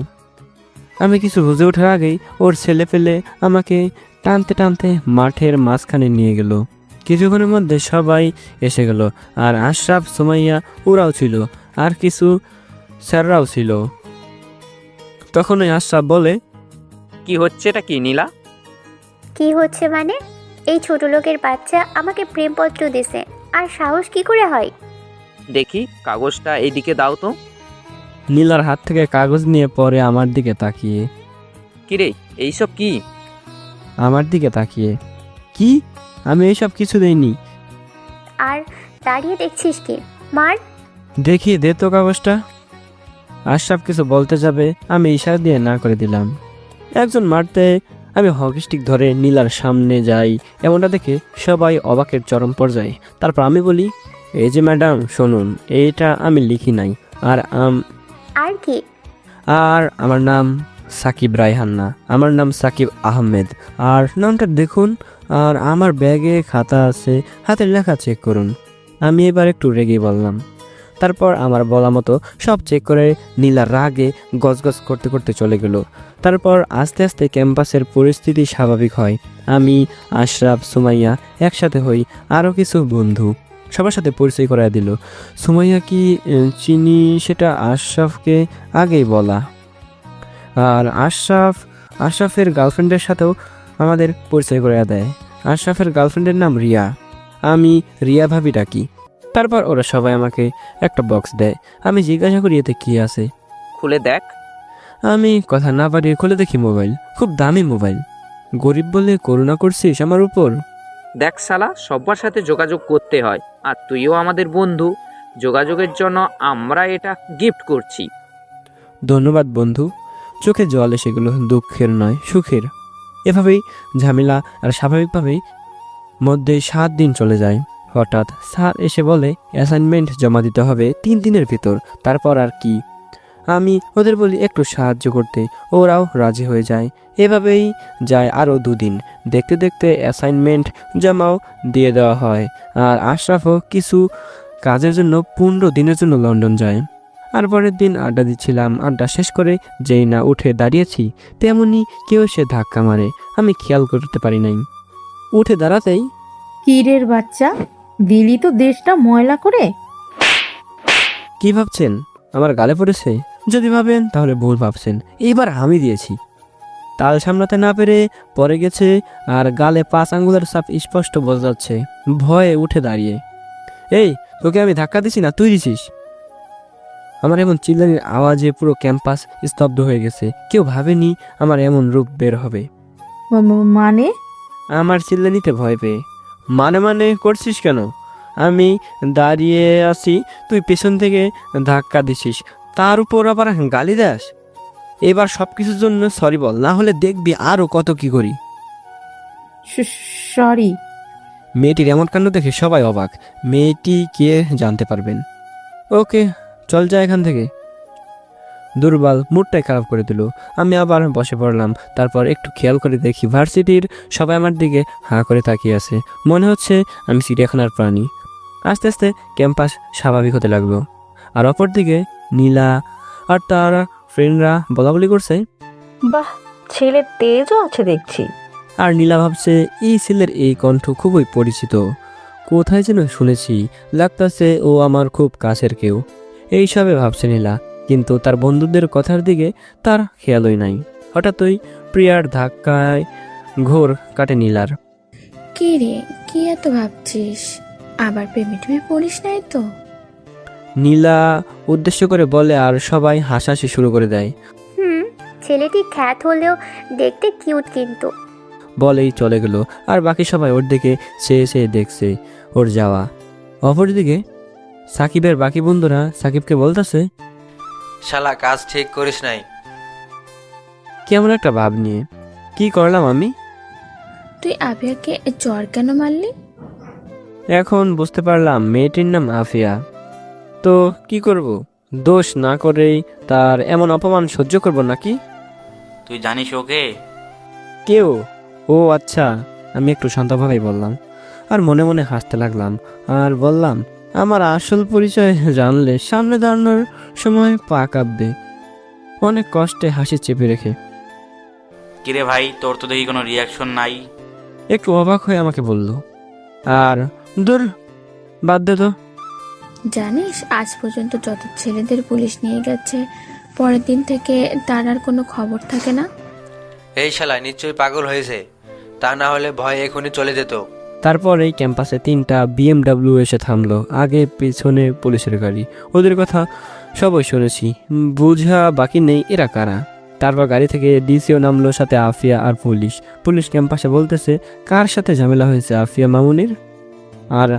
আমি কিছু বুঝে ওঠার আগেই ওর ছেলে পেলে আমাকে টানতে টানতে মাঠের মাঝখানে নিয়ে গেল। কিছুক্ষণের মধ্যে সবাই এসে গেল, আর আশরাফ সুমাইয়া ওরাও ছিল, আর কিছু স্যাররাও ছিল। তখন ওই আশরাফ বলে, কি হচ্ছে এটা কি নীলা? কি হচ্ছে মানে? এই ছোট লোকের বাচ্চা আমাকে প্রেমপত্র দিছে, আর সাহস কি করে হয়? দেখি কাগজটা এইদিকে দাও তো। নীলার হাত থেকে কাগজ নিয়ে পরে আমার দিকে তাকিয়ে। কিরে, এইসব কি? আমার দিকে তাকিয়ে, কি? আমি এইসব কিছু দেইনি। আর দাঁড়িয়ে দেখছিস কি? মার। দেখি দে তো কাগজটা। আশরাফ কিছু বলতে যাবে, আমি ইশারা দিয়ে না করে দিলাম। একজন মারতে আমি হকি স্টিক ধরে নীলার সামনে যাই, এমনটা দেখে সবাই অবাকের চরম পর্যায়ে। তারপর আমি বলি, এই যে ম্যাডাম শুনুন, এইটা আমি লিখি নাই। আর আর কি? আর আমার নাম সাকিব রায়হান না, আমার নাম সাকিব আহমেদ। আর নামটা দেখুন, আর আমার ব্যাগে খাতা আছে, হাতের লেখা চেক করুন। আমি এবার একটু রেগে বললাম। তারপর আমার বলা মতো সব চেক করে নীলা রাগে গজগজ করতে করতে চলে গেল। তারপর আস্তে আস্তে ক্যাম্পাসের পরিস্থিতি স্বাভাবিক হয়। আমি, আশরাফ, সুমাইয়া একসাথে হই, আরও কিছু বন্ধু সবার সাথে পরিচয় করায় দিল। সুমাইয়া কি চিনি সেটা আশরাফকে আগেই বলা। আর আশরাফের গার্লফ্রেন্ডের সাথেও আমাদের পরিচয় করে দেয়। আশরাফের গার্লফ্রেন্ডের নাম রিয়া, আমি রিয়া ভাবি ডাকি। তারপর ওরা সবাই আমাকে একটা বক্স দেয়। আমি জিজ্ঞাসা করি এতে কী আছে। খুলে দেখ। আমি কথা না পারিয়ে খুলে দেখি মোবাইল, খুব দামি মোবাইল। গরিব বলে করুণা করছিস আমার উপর? দেখ শালা, সবার সাথে যোগাযোগ করতে হয়, আর তুইও আমাদের বন্ধু, যোগাযোগের জন্য আমরা এটা গিফট করছি। ধন্যবাদ বন্ধু। চোখে জল এসে গেল, দুঃখের নয় সুখের। এভাবেই ঝামেলা আর স্বাভাবিকভাবেই মধ্যে 7 দিন চলে যায়। হঠাৎ স্যার এসে বলে অ্যাসাইনমেন্ট জমা দিতে হবে 3 দিনের ভিতর। তারপর আর কি, আমি ওদের বলি একটু সাহায্য করতে, ওরাও রাজি হয়ে যায়। এভাবেই যায় আরও 2 দিন। দেখতে দেখতে অ্যাসাইনমেন্ট জমাও দিয়ে দেওয়া হয়। আর আশরাফও কিছু কাজের জন্য 15 দিনের জন্য লন্ডন যায়। আর পরের দিন আড্ডা দিচ্ছিলাম। আড্ডা শেষ করে যেই না উঠে দাঁড়িয়েছি তেমনি কেউ সে ধাক্কা মারে। আমি খেয়াল করতে পারি নাই। উঠে দাঁড়াতেই কিরের বাচ্চা, দিলি তো দেশটা ময়লা করে। কি ভাবছেন আমার গালে পড়েছে? যদি ভাবেন তাহলে ভুল ভাবছেন। এইবার আমি দিয়েছি। তাল সামলাতে না পেরে পড়ে গেছে আর গালে 5 আঙ্গুলের ছাপ স্পষ্ট বোঝা যাচ্ছে। ভয়ে উঠে দাঁড়িয়ে, এই তোকে আমি ধাক্কা দিছি না তুই দিছিস? আমার এমন চিল্লানির আওয়াজে পুরো ক্যাম্পাস স্তব্ধ হয়ে গেছে। কেউ ভাবেনি আমার এমন রূপ বের হবে। মানে? আমার চিল্লানিতে ভয় পেয়ে মানে করছিস কেন? আমি দাঁড়িয়ে আছি, তুই পেছন থেকে ধাক্কা দিছিস, তার উপর আবার গালি দাস। এবার সব কিছুর জন্য সরি বল, না হলে দেখবি আরও কত কি করি। সরি। মেয়েটির এমন কাণ্ড দেখে সবাই অবাক। মেয়েটি কে জানতে পারবেন। ওকে চল যা এখান থেকে। দুর্বল মুডটাই খারাপ করে দিল। আমি আবার বসে পড়লাম। তারপর একটু খেয়াল করে দেখি ভার্সিটির সবাই আমার দিকে হাঁ করে তাকিয়ে আছে। মনে হচ্ছে আমি চিড়িয়াখানার প্রাণী। আস্তে আস্তে ক্যাম্পাস স্বাভাবিক হতে লাগলো। আর অপরদিকে নীলা আর তার ফ্রেন্ডরা বলাবলি করছে, বাহ, ছেলে তেজও আছে দেখছি। আর নীলা ভাবছে এই ছেলের এই কণ্ঠ খুবই পরিচিত, কোথায় যেন শুনেছি, লাগতাছে ও আমার খুব কাছের কেউ। এইসবে ভাবছে নীলা, কিন্তু তার বন্ধুদের কথার দিকে তার খেয়ালই নাই। হঠাৎই প্রিয়ার ধাক্কায় ঘোর কাটে নীলার। কি রে, কি এত ভাবছিস? আবার প্রেমে টেমে পড়িস নাই তো? নীলা উদ্দেশ্য করে বলে আর সবাই হাসাহাসি শুরু করে দেয়। ছেলেটি খ্যাত হলেও দেখতে কিউট কিন্তু। বলেই চলে গেল। আর বাকি সবাই ওর দিকে চেয়ে দেখছে ওর যাওয়া। অপরদিকে সাকিবের বাকি বন্ধুরা সাকিবকে বলতেছে, শালা কাজ ঠিক করিস নাই। কেমন একটা ভাব নিয়ে। কি করলাম আমি? তুই আফিয়াকে জ্বর কেন মারলি? এখন বুঝতে পারলাম মেয়েটির নাম আফিয়া। তো কি করব? দোষ না করেই তার এমন অপমান সহ্য করব নাকি? তুই জানিস ওকে? কেউ? ও আচ্ছা, আমি একটু শান্তভাবেই বললাম। আর মনে মনে হাসতে লাগলাম আর বললাম, আমার আসল পরিচয় জানলে সামনে দাঁড়ানোর সময় পা কাঁপবে। অনেক কষ্টে হাসি চেপে রেখে, কিরে ভাই, তোর তো দেখি কোনো রিয়াকশন নাই। একটু অবাক হয়ে আমাকে বলল, আর দূর বাদ দে তো। জানিস আজ পর্যন্ত যত ছেলেদের পুলিশ নিয়ে গেছে, পরের দিন থেকে তার আর কোনো খবর থাকে না। এই শালা নিশ্চয়ই পাগল হয়েছে, তা না হলে ভয় এখনই চলে যেত। তারপর এই ক্যাম্পাসে 3টা BMW এসে থামলো। আগে পিছনে পুলিশের গাড়ি। ওদের কথা সবই শুনেছি, বোঝা বাকি নেই এরা কারা। তারপর গাড়ি থেকে ডিসিও নামলো, সাথে আফিয়া আর পুলিশ। পুলিশ ক্যাম্পাসে বলতেছে কার সাথে ঝামেলা হয়েছে আফিয়া মামুনির। আর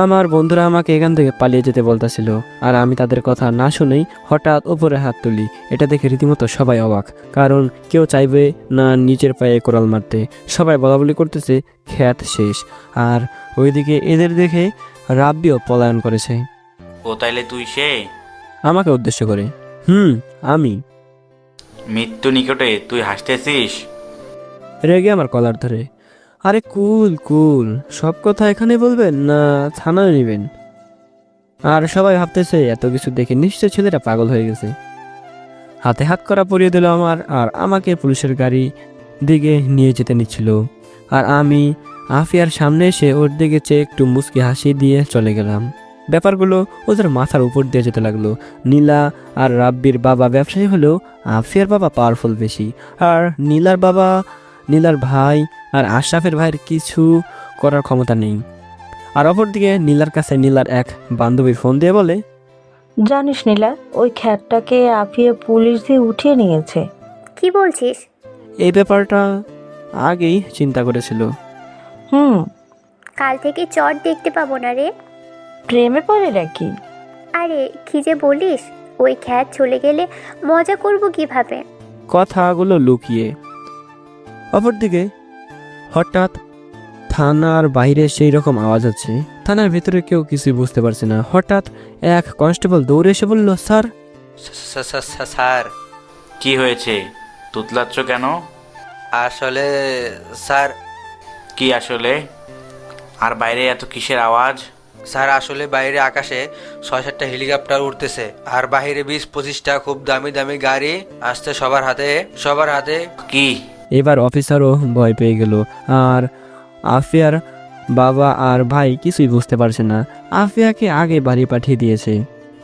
আমার বন্ধুরা আমাকে এখান থেকে পালিয়ে যেতে বলতেছিল, আর আমি তাদের কথা না শুনেই হঠাৎ ওপরে হাত তুলি। এটা দেখে রীতিমতো সবাই অবাক, কারণ কেউ চাইবে না নিচের পায়ে কোরাল মারতে। সবাই বলাবলি করতেছে খ্যাত শেষ। আর ওইদিকে এদের দেখে রাব্বিও পলায়ন করেছে। ও তাইলে তুই সে? আমাকে উদ্দেশ্য করে। আমি। মৃত্যু নিকটে তুই হাসতেছিস? রেগে আমার কলার ধরে, আরে কুল কুল, সব কথা এখানে বলবেন না থানায় নেবেন? আর সবাই ভাবতেছে এত কিছু দেখে নিশ্চয় ছেলেটা পাগল হয়ে গেছে। হাতে হাত করা পরিয়ে দিল আমার, আর আমাকে পুলিশের গাড়ি দিকে নিয়ে যেতে নিচ্ছিল। আর আমি আফিয়ার সামনে এসে ওর দিকে চেয়ে একটু মুচকি হাসি দিয়ে চলে গেলাম। ব্যাপারগুলো ওদের মাথার উপর দিয়ে যেতে লাগলো। নীলা আর রাব্বির বাবা ব্যবসায়ী হলেও আফিয়ার বাবা পাওয়ারফুল বেশি। আর নীলার ভাই আর আশরাফের ভাইয়ের কিছু করার ক্ষমতা নেই। আর অপরদিকে নীলার কাছে নীলার এক বান্ধবী ফোন দিয়ে বলে, জানিস নীলা, ওই খ্যাতটাকে আফিয়া পুলিশ দিয়ে উঠিয়ে নিয়েছে। কি বলছিস? এই ব্যাপারটা আগেই চিন্তা করেছিল। কাল থেকে চট দেখতে পাবো না রে। প্রেমে পড়ে নাকি? আরে কি যে বলিস, ওই খ্যাত চলে গেলে মজা করব কিভাবে? কথাগুলো লুকিয়ে। অপরদিকে হঠাৎ থানার বাইরে সেই রকম আওয়াজ হচ্ছে। থানার ভেতরে কেউ কিছু বুঝতে পারছে না। হঠাৎ এক কনস্টেবল দৌড়ে এসে বলল, স্যার। স্যার? কি হয়েছে? তুতলাচ্ছ কেন? আসলে স্যার। কি আসলে? আর বাইরে এত কিসের আওয়াজ? স্যার আসলে বাইরে আকাশে 6-7টা হেলিকপ্টার উঠতেছে, আর বাইরে 20-25টা খুব দামি দামি গাড়ি আসছে সবার হাতে। কি? এবার অফিসারও ভয় পেয়ে গেল, আর আফিয়ার বাবা আর ভাই কিছুই বুঝতে পারছে না। আফিয়াকে আগে বাড়ি পাঠিয়ে দিয়েছে।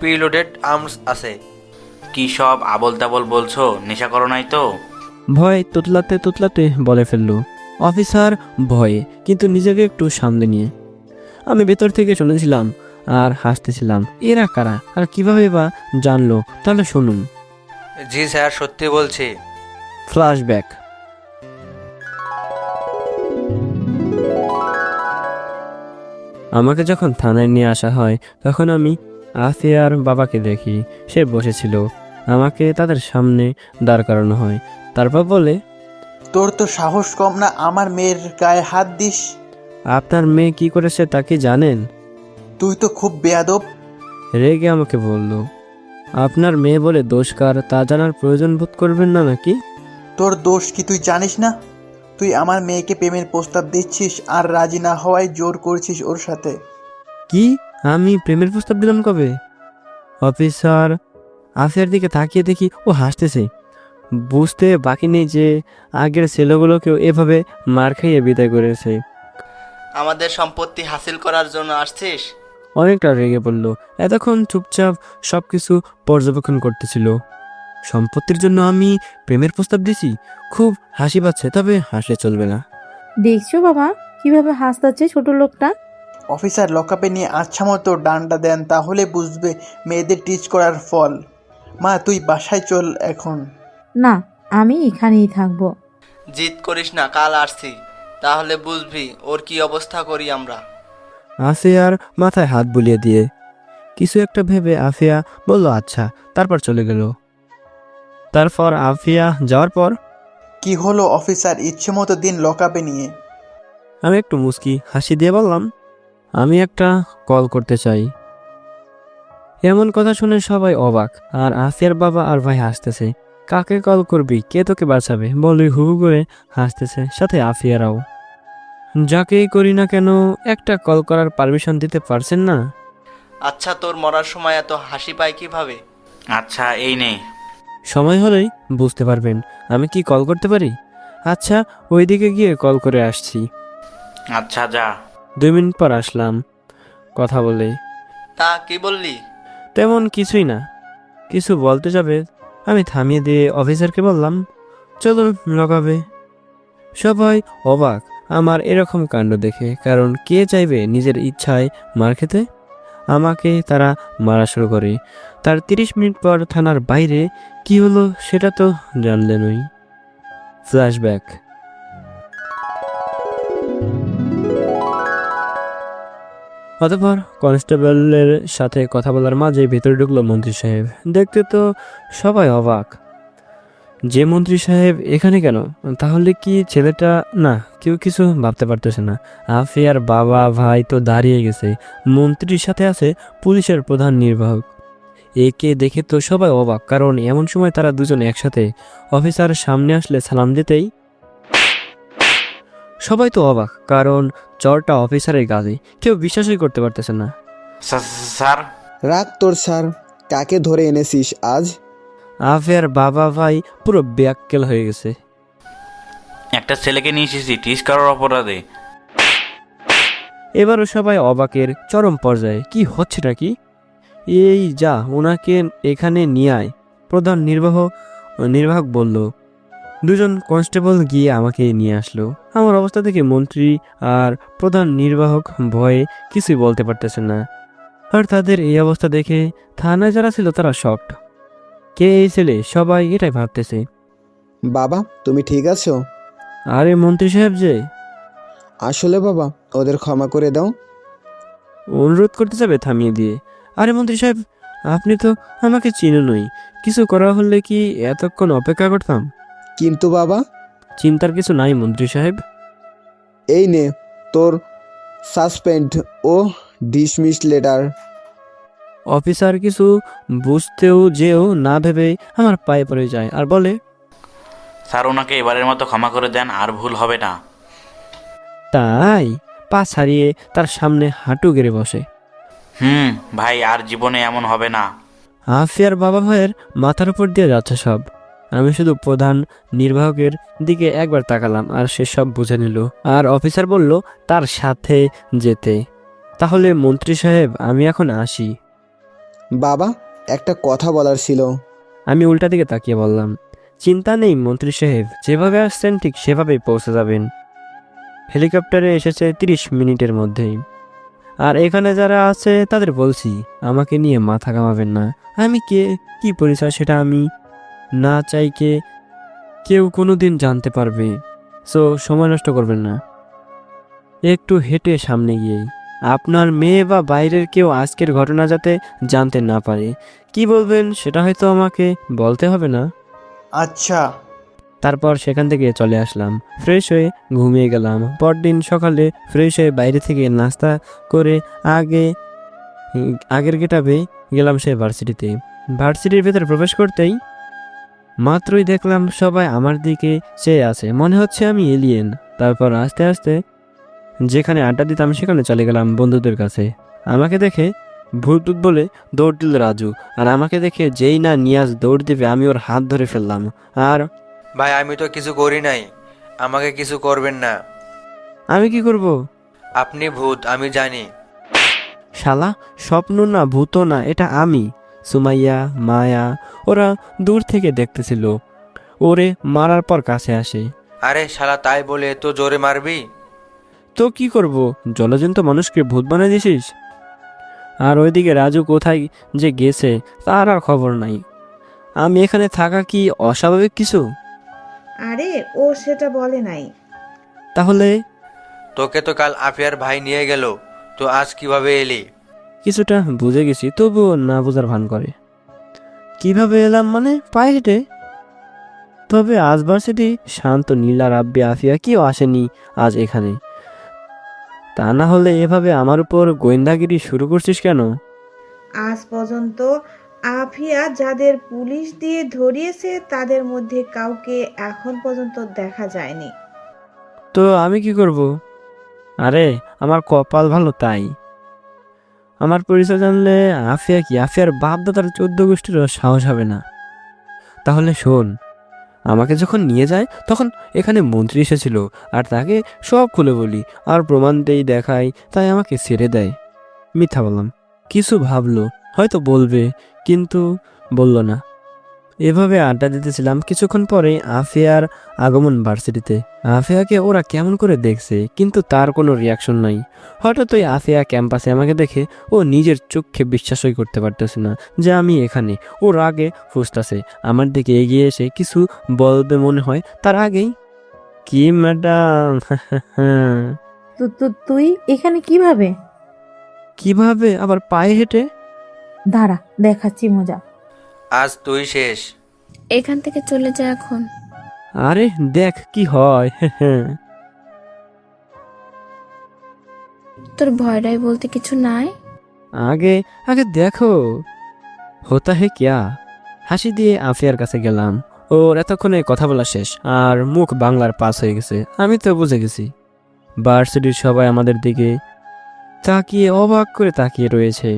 প্রিলোডেড আর্মস আছে। কি সব আবল তাবল বলছো? নেশা করো নাই তো? ভয় তুতলাতে তুতলাতে বলে ফেললো অফিসার, ভয়ে কিন্তু নিজেকে একটু সামলে নিয়ে। আমি ভেতর থেকে শুনেছিলাম আর হাসতেছিলাম। এরা কারা আর কিভাবে বা জানলো? তাহলে শুনুন। জি স্যার, সত্যি বলছি। ফ্ল্যাশব্যাক। আমাকে যখন থানায় নিয়ে আসা হয় তখন আমি আফিয়ার বাবাকে দেখি। সে বসেছিল। আমাকে তাদের সামনে দাঁড় করানো হয়। তারপর বলে, তোর তো সাহস কম না আমার মেয়ের গায়ে হাত দিস? আপনার মেয়ে কি করেছে তা কি জানেন? তুই তো খুব বেয়াদব। রেগে আমাকে বলল, আপনার মেয়ে বলে দোষ কার তা জানার প্রয়োজন বোধ করবেন না নাকি? তোর দোষ কি তুই জানিস না? তুই আমার মেয়েকে প্রেমের প্রস্তাব দিচ্ছিস আর রাজি না হওয়ায় জোর করছিস ওর সাথে। কি? আমি প্রেমের প্রস্তাব দিলাম কবে? অফিসার আফিয়ার দিকে তাকিয়ে দেখি ও হাসতেছে। বুঝতে বাকি নেই যে আগের ছেলেগুলোকেও এভাবে মার খাইয়ে বিদায় করেছে। আমাদের সম্পত্তি হাসিল করার জন্য আসছিস? অনেকটা রেগে পড়ল। এতক্ষণ চুপচাপ সবকিছু পর্যবেক্ষণ করতেছিল। সম্পত্তির জন্য আমি প্রেমের প্রস্তাব দিছি? খুব হাসি পাচ্ছে, তবে হাসলে চলবে না। দেখছো বাবা কিভাবে হাসতাচ্ছে ছোট লোকটা? অফিসার লকআপে নিয়ে আচ্ছা মতো ডান্ডা দেন, তাহলে বুঝবে মেয়েদের টিচ করার ফল। মা তুই বাসায় চল এখন। না, আমি এখানেই থাকবো। জিদ করিস না, কাল আসছি, তাহলে বুঝবি ওর কি অবস্থা করি আমরা। আফিয়ার মাথায় হাত বুলিয়ে দিয়ে কিছু একটা ভেবে আফিয়া বলল আচ্ছা, তারপর চলে গেল। তারপর আফিয়া যাওয়ার পর কি হলো অফিসার, ইচ্ছে মতো দিন লকআপে নিয়ে? আমি একটু মুচকি হাসি দিয়ে বললাম, আমি একটা কল করতে চাই। এমন কথা শুনে সবাই অবাক, আর আফিয়ার বাবা আর ভাই হাসতেছে। কাকে কল করবি, কে তোকে বাঁচাবে বলে হু হু করে হাসতেছে, সাথে আফিয়ারাও। যাকেই করি না কেন একটা কল করার পারমিশন দিতে পারছেন না? আচ্ছা, তোর মরার সময় এত হাসি পায় কিভাবে? আচ্ছা এই নে। সময় হলেই বুঝতে পারবেন আমি কি কল করতে পারি। আচ্ছা, ওইদিকে গিয়ে কল করে আসছি। আচ্ছা যা। 2 মিনিট পর আসলাম কথা বলে। তা কি বললি? তেমন কিছুই না। কিছু বলতে যাবে আমি থামিয়ে দিয়ে অফিসারকে বললাম, চলুন লগাবে। সবাই অবাক আমার এরকম কাণ্ড দেখে, কারণ কে চাইবে নিজের ইচ্ছায় মার খেতে। আমাকে তারা মারা শুরু করে। তার 30 মিনিট পর থানার বাইরে কি হলো সেটা তো জানলেনই। ফ্ল্যাশব্যাক। অতঃপর কনস্টেবলের সাথে কথা বলার মাঝে ভেতরে ঢুকলো মন্ত্রী সাহেব। দেখতে তো সবাই অবাক, যে মন্ত্রী সাহেব এখানে কেন? তাহলে কি ছেলেটা? না, কেউ কিছু ভাবতে পারতেছে না। আফিয়ার বাবা ভাই তো দাঁড়িয়ে গেছে, মন্ত্রীর সাথে আছে পুলিশের প্রধান নির্বাহক। একে দেখে তো সবাই অবাক, কারণ এমন সময় তারা দুজন একসাথে। অফিসার সামনে আসলে সালাম দিতেই সবাই তো অবাক, কারণ চরটা অফিসারের গায়ে। কেউ বিশ্বাসই করতে পারতেছে না। স্যার। রাগ তোর স্যার, কাকে ধরে এনেছিস আজ? আফিয়ার বাবা ভাই পুরো ব্যাক্কেল হয়ে গেছে। একটা ছেলেকে নিয়ে এসেছি টিস করার অপরাধে। এবারও সবাই অবাকের চরম পর্যায়ে। কি হচ্ছেটা কি? এই যা, ওনাকে এখানে নিয়ে আয়, প্রধান নির্বাহক বলল। দুজন কনস্টেবল গিয়ে আমাকে নিয়ে আসলো। আমার অবস্থা দেখে মন্ত্রী আর প্রধান নির্বাহক ভয়ে কিছুই বলতে পারতেছে না। আর তাদের এই অবস্থা দেখে থানায় যারা ছিল তারা শকড। কে এই ছেলে, সবাই এটাই ভাবতেছে। বাবা তুমি ঠিক আছো? আরে মন্ত্রী সাহেব যে। আসলে বাবা ওদের ক্ষমা করে দাও। অনুরোধ করতে যাবে থামিয়ে দিয়ে, আরে মন্ত্রী সাহেব আপনি তো আমাকে চিনেনই, কিছু করা হলে কি এতক্ষণ অপেক্ষা করতাম? কিন্তু বাবা। চিন্তার কিছু নাই মন্ত্রী সাহেব, এই নে তোর সাসপেন্ড ও ডিসমিস লেটার। অফিসার কিছু বুঝতেও যেও না ভেবে আমার পায়ে পড়ে যায় আর বলে, স্যার ওনাকে এবারের মতো ক্ষমা করে দেন, আর ভুল হবে না। তাই পা ছাড়িয়ে তার সামনে হাঁটু গেড়ে বসে। ভাই আর জীবনে এমন হবে না। আফিয়ার বাবা ভাইয়ের মাথার উপর দিয়ে যাচ্ছে সব। আমি শুধু প্রধান নির্বাহকের দিকে একবার তাকালাম আর সে সব বুঝে নিল। আর অফিসার বলল তার সাথে যেতে। তাহলে মন্ত্রী সাহেব আমি এখন আসি। বাবা, একটা কথা বলার ছিল। আমি উল্টা দিকে তাকিয়ে বললাম, চিন্তা নেই মন্ত্রী সাহেব, যেভাবে আসছেন ঠিক সেভাবেই পৌঁছে যাবেন। হেলিকপ্টারে এসেছে 30 মিনিটের মধ্যেই। আর এখানে যারা আছে তাদের বলছি আমাকে নিয়ে মাথা ঘামাবেন না। আমি কে, কি পরিচয় সেটা আমি না চাইকে কেউ কোনোদিন জানতে পারবে। সো সময় নষ্ট করবেন না। একটু হেঁটে সামনে গিয়েই আপনার মেয়ে বা বাইরের কেউ আজকের ঘটনা যাতে জানতে না পারে। কি বলবেন সেটা হয়তো আমাকে বলতে হবে না। আচ্ছা। তারপর সেখান থেকে চলে আসলাম, ফ্রেশ হয়ে ঘুমিয়ে গেলাম। পরদিন সকালে ফ্রেশ হয়ে বাইরে থেকে নাস্তা করে আগের গেটাবে গেলাম সেই ভার্সিটিতে। ভার্সিটির ভেতরে প্রবেশ করতেই মাত্রই দেখলাম সবাই আমার দিকে চেয়ে আছে, মনে হচ্ছে আমি এলিয়েন। তারপর আস্তে আস্তে যেখানে আড্ডা দিতাম সেখানে চলে গেলাম বন্ধুদের কাছে। আমাকে দেখে ভূত বলে দৌড় দিল রাজু, আর আমাকে দেখে যেই না নিয়াজ দৌড় দিবে আমি ওর হাত ধরে ফেললাম। আর ভাই আমি তো কিছু করি নাই, আমাকে কিছু করবেন না। আমি কি করব? আপনি ভূত আমি জানি। শালা, স্বপ্ন না ভূত না, এটা আমি। সুমাইয়া, মায়া ওরা দূর থেকে দেখতেছিল। ওরে মারার পর কাছে আসে। আরে শালা তাই বলে তো জোরে মারবি? তো কি করব, জলজন্ত মানুষকে ভূত বানিয়ে দিছিস। আর ওইদিকে রাজু কোথায় যে গেছে তার আর খবর নাই। আমি এখানে থাকা কি অস্বাভাবিক কিছু? আরে ও সেটা বলে নাই। তাহলে তোকে তো কাল আফিয়ার ভাই নিয়ে গেল, তো আজ কিভাবে এলি? কিছুটা বুঝে গেছি, তবুও না বোঝার ভান করে। কিভাবে এলাম মানে পায়ে হেঁটে। তবে আজ ভার্সিটি শান্ত, নীলা, রাব্বি, আফিয়া কেউ আসেনি আজ এখানে। তা না হলে এভাবে আমার উপর গোয়েন্দাগিরি শুরু করছিস কেন? আজ পর্যন্ত আফিয়া যাদের পুলিশ দিয়ে ধরিয়েছে তাদের মধ্যে কাউকে এখন পর্যন্ত দেখা যায়নি। তো আমি কি করব? আরে আমার কপাল ভালো তাই। আমার পরিচয় জানলে আফিয়া কি, আফিয়ার বাপ দাদার 14 গোষ্ঠীরও সাহস হবে না। তাহলে শোন, আমাকে যখন নিয়ে যায় তখন এখানে মন্ত্রী এসেছিল, আর তাকে সব খুলে বলি আর প্রমাণ দেই দেখাই, তাই আমাকে ছেড়ে দেয়। মিথ্যা বললাম। কিছু ভাবলো, হয়তো বলবে, কিন্তু বলল না। এভাবে আড্ডা দিতেছিলাম। কিছুক্ষণ পরে আফিয়ার আগমন ভার্সিটিতে। আফিয়াকে ওরা কেমন করে দেখছে, কিন্তু তার কোনো রিয়াকশন নাই। হঠাৎই আফিয়া ক্যাম্পাসে আমাকে দেখে ও নিজের চোখে বিশ্বাসই করতে পারতেছে না যে আমি এখানে। ওর আগে ফুসতাছে, আমার দিকে এগিয়ে এসে কিছু বলবে মনে হয় তার আগেই, কি ম্যাডাম? তুই এখানে কিভাবে? কিভাবে আবার পায়ে হেঁটে? দাঁড়া, দেখাচ্ছি মজা। আজ তুই শেষ। এখান থেকে চলে যা এখন। আরে দেখ কি হয়। তোর ভয়টাই বলতে কিছু নাই। আগে আগে দেখো হতা হে ক্যা। হাসি দিয়ে আফিয়ার কাছে গেলাম। ওর এতক্ষণে কথা বলা শেষ আর মুখ বাংলার পাস হয়ে গেছে। আমি তো বুঝে গেছি। ভার্সিটির সবাই আমাদের দিকে তাকিয়ে অবাক করে তাকিয়ে রয়েছে।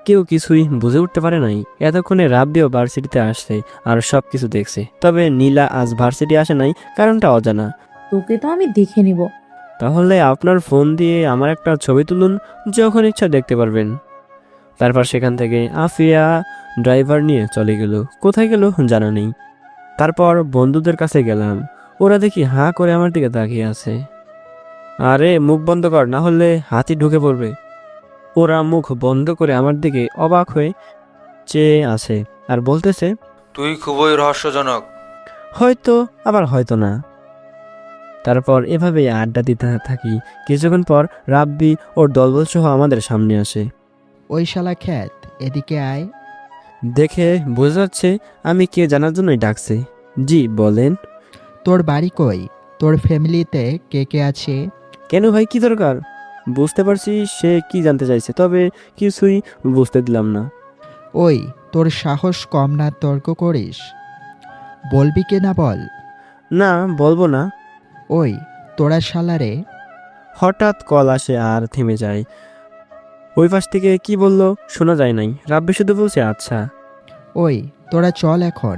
কেউ কিছুই বুঝে উঠতে পারে নাই। এতক্ষণে রাব্বিও ভার্সিটিতে আসছে আর সব কিছু দেখছে। তবে নীলা আজ ভার্সিটি আসে নাই, কারণটা অজানা। তোকে তো আমি দেখে নিব। তাহলে আপনার ফোন দিয়ে আমার একটা ছবি তুলুন, যখন ইচ্ছা দেখতে পারবেন। তারপর সেখান থেকে আফিয়া ড্রাইভার নিয়ে চলে গেল। কোথায় গেল জানা নেই। তারপর বন্ধুদের কাছে গেলাম। ওরা দেখি হাঁ করে আমার দিকে তাকিয়ে আছে। আরে মুখ বন্ধ কর, না হলে হাতি ঢুকে পড়বে। ওরা মুখ বন্ধ করে আমার দিকে অবাক হয়ে চেয়ে আছে আর বলতেছে, তুই খুবই রহস্যজনক। হয়তো আবার হয়তো না। তারপর এভাবেই আড্ডা দিতে থাকি। কিছুক্ষণ পর রাব্বি ওর দলবল সহ আমাদের সামনে আসে। ওই শালা খ্যাত, এদিকে আয়। দেখে বোঝা যাচ্ছে আমি কে জানার জন্যই ডাকছে। জি বলেন। তোর বাড়ি কই? তোর ফ্যামিলিতে কে কে আছে? কেন ভাই, কি দরকার? বুঝতে পারছি সে কি জানতে চাইছে, তবে কিছুই বুঝতে দিলাম না। ওই তোর সাহস কম না, তর্ক করিস? বলবি কে না বল? না বলবো না। ওই তোরা শালারে। হঠাৎ কল আসে আর থেমে যায়। ওই পাশ থেকে কি বলল শোনা যায় নাই, রাব্বি শুধু বলছে আচ্ছা। ওই তোরা চল এখন।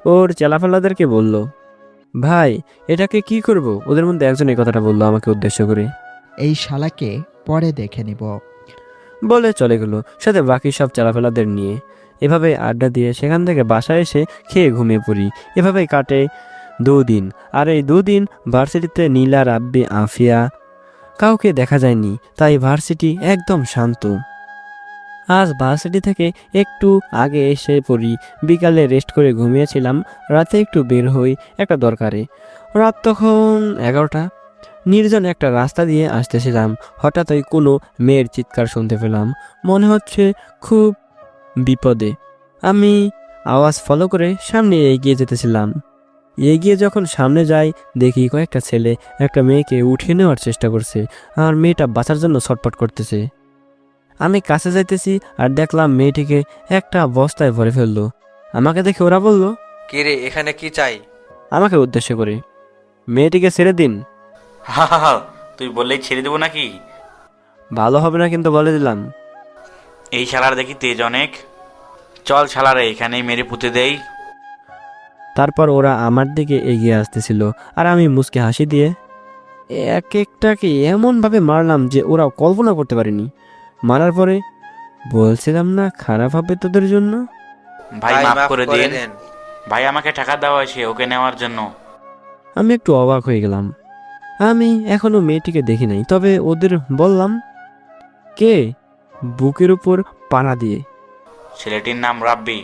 ওর চেলাফেলাদেরকে বলল, ভাই এটাকে কি করব? ওদের মধ্যে একজন এই কথাটা বললো আমাকে উদ্দেশ্য করে। এই শালাকে পরে দেখে নিব। বলে চলে গেল সাথে বাকি সব চেলাফেলাদের নিয়ে। এভাবে আড্ডা দিয়ে সেখান থেকে বাসায় এসে খেয়ে ঘুমিয়ে পড়ি। এভাবেই কাটে 2 দিন। আর এই 2 দিন ভার্সিটিতে নীলা, রাব্বি, আফিয়া কাউকে দেখা যায়নি, তাই ভার্সিটি একদম শান্ত। আজ ভার্সিটি থেকে একটু আগে এসে পড়ি, বিকালে রেস্ট করে ঘুমিয়েছিলাম, রাতে একটু বের হই একটা দরকারে। রাত তখন 11টা। নির্জন একটা রাস্তা দিয়ে আসতেছিলাম, হঠাৎই কোনো মেয়ের চিৎকার শুনতে পেলাম, মনে হচ্ছে খুব বিপদে। আমি আওয়াজ ফলো করে সামনে এগিয়ে যেতেছিলাম। এগিয়ে যখন সামনে যাই দেখি কয়েকটা ছেলে একটা মেয়েকে উঠিয়ে নেওয়ার চেষ্টা করছে, আর মেয়েটা বাঁচার জন্য ছটফট করতেছে। আমি কাছে যাইতেছি আর দেখলাম মেয়েটিকে একটা বস্তায় ভরে ফেললো। আমাকে দেখে ওরা বলল, কে রে, এখানে কি চাই? আমাকে উদ্দেশ্য করে, মেয়েটিকে ছেড়ে দিন। হা হা হা, তুই বললেই ছেড়ে দেবো নাকি? ভালো হবে না কিন্তু বলে দিলাম। এই শালার দেখি তেজ অনেক। চল শালারে এখানেই মেরে পুঁতে দেই। তারপর ওরা আমার দিকে এগিয়ে আসতেছিল, আর আমি মুচকে হাসি দিয়ে এক একটাকে এমনভাবে মারলাম যে ওরা কল্পনা করতে পারেনি। মারার পরে বলছিলাম না খারাপ হবে তোদের জন্য। ভাই মাফ করে দিন। ভাই আমাকে টাকা দেওয়া হয়েছে ওকে নেওয়ার জন্য। আমি একটু অবাক হয়ে গেলাম। আমি এখনো মেয়েটিকে দেখি নাই, তবে ওদের বললাম, কে? বুকের উপর পাড়া দিয়ে। ছেলেটির নাম রাব্বি,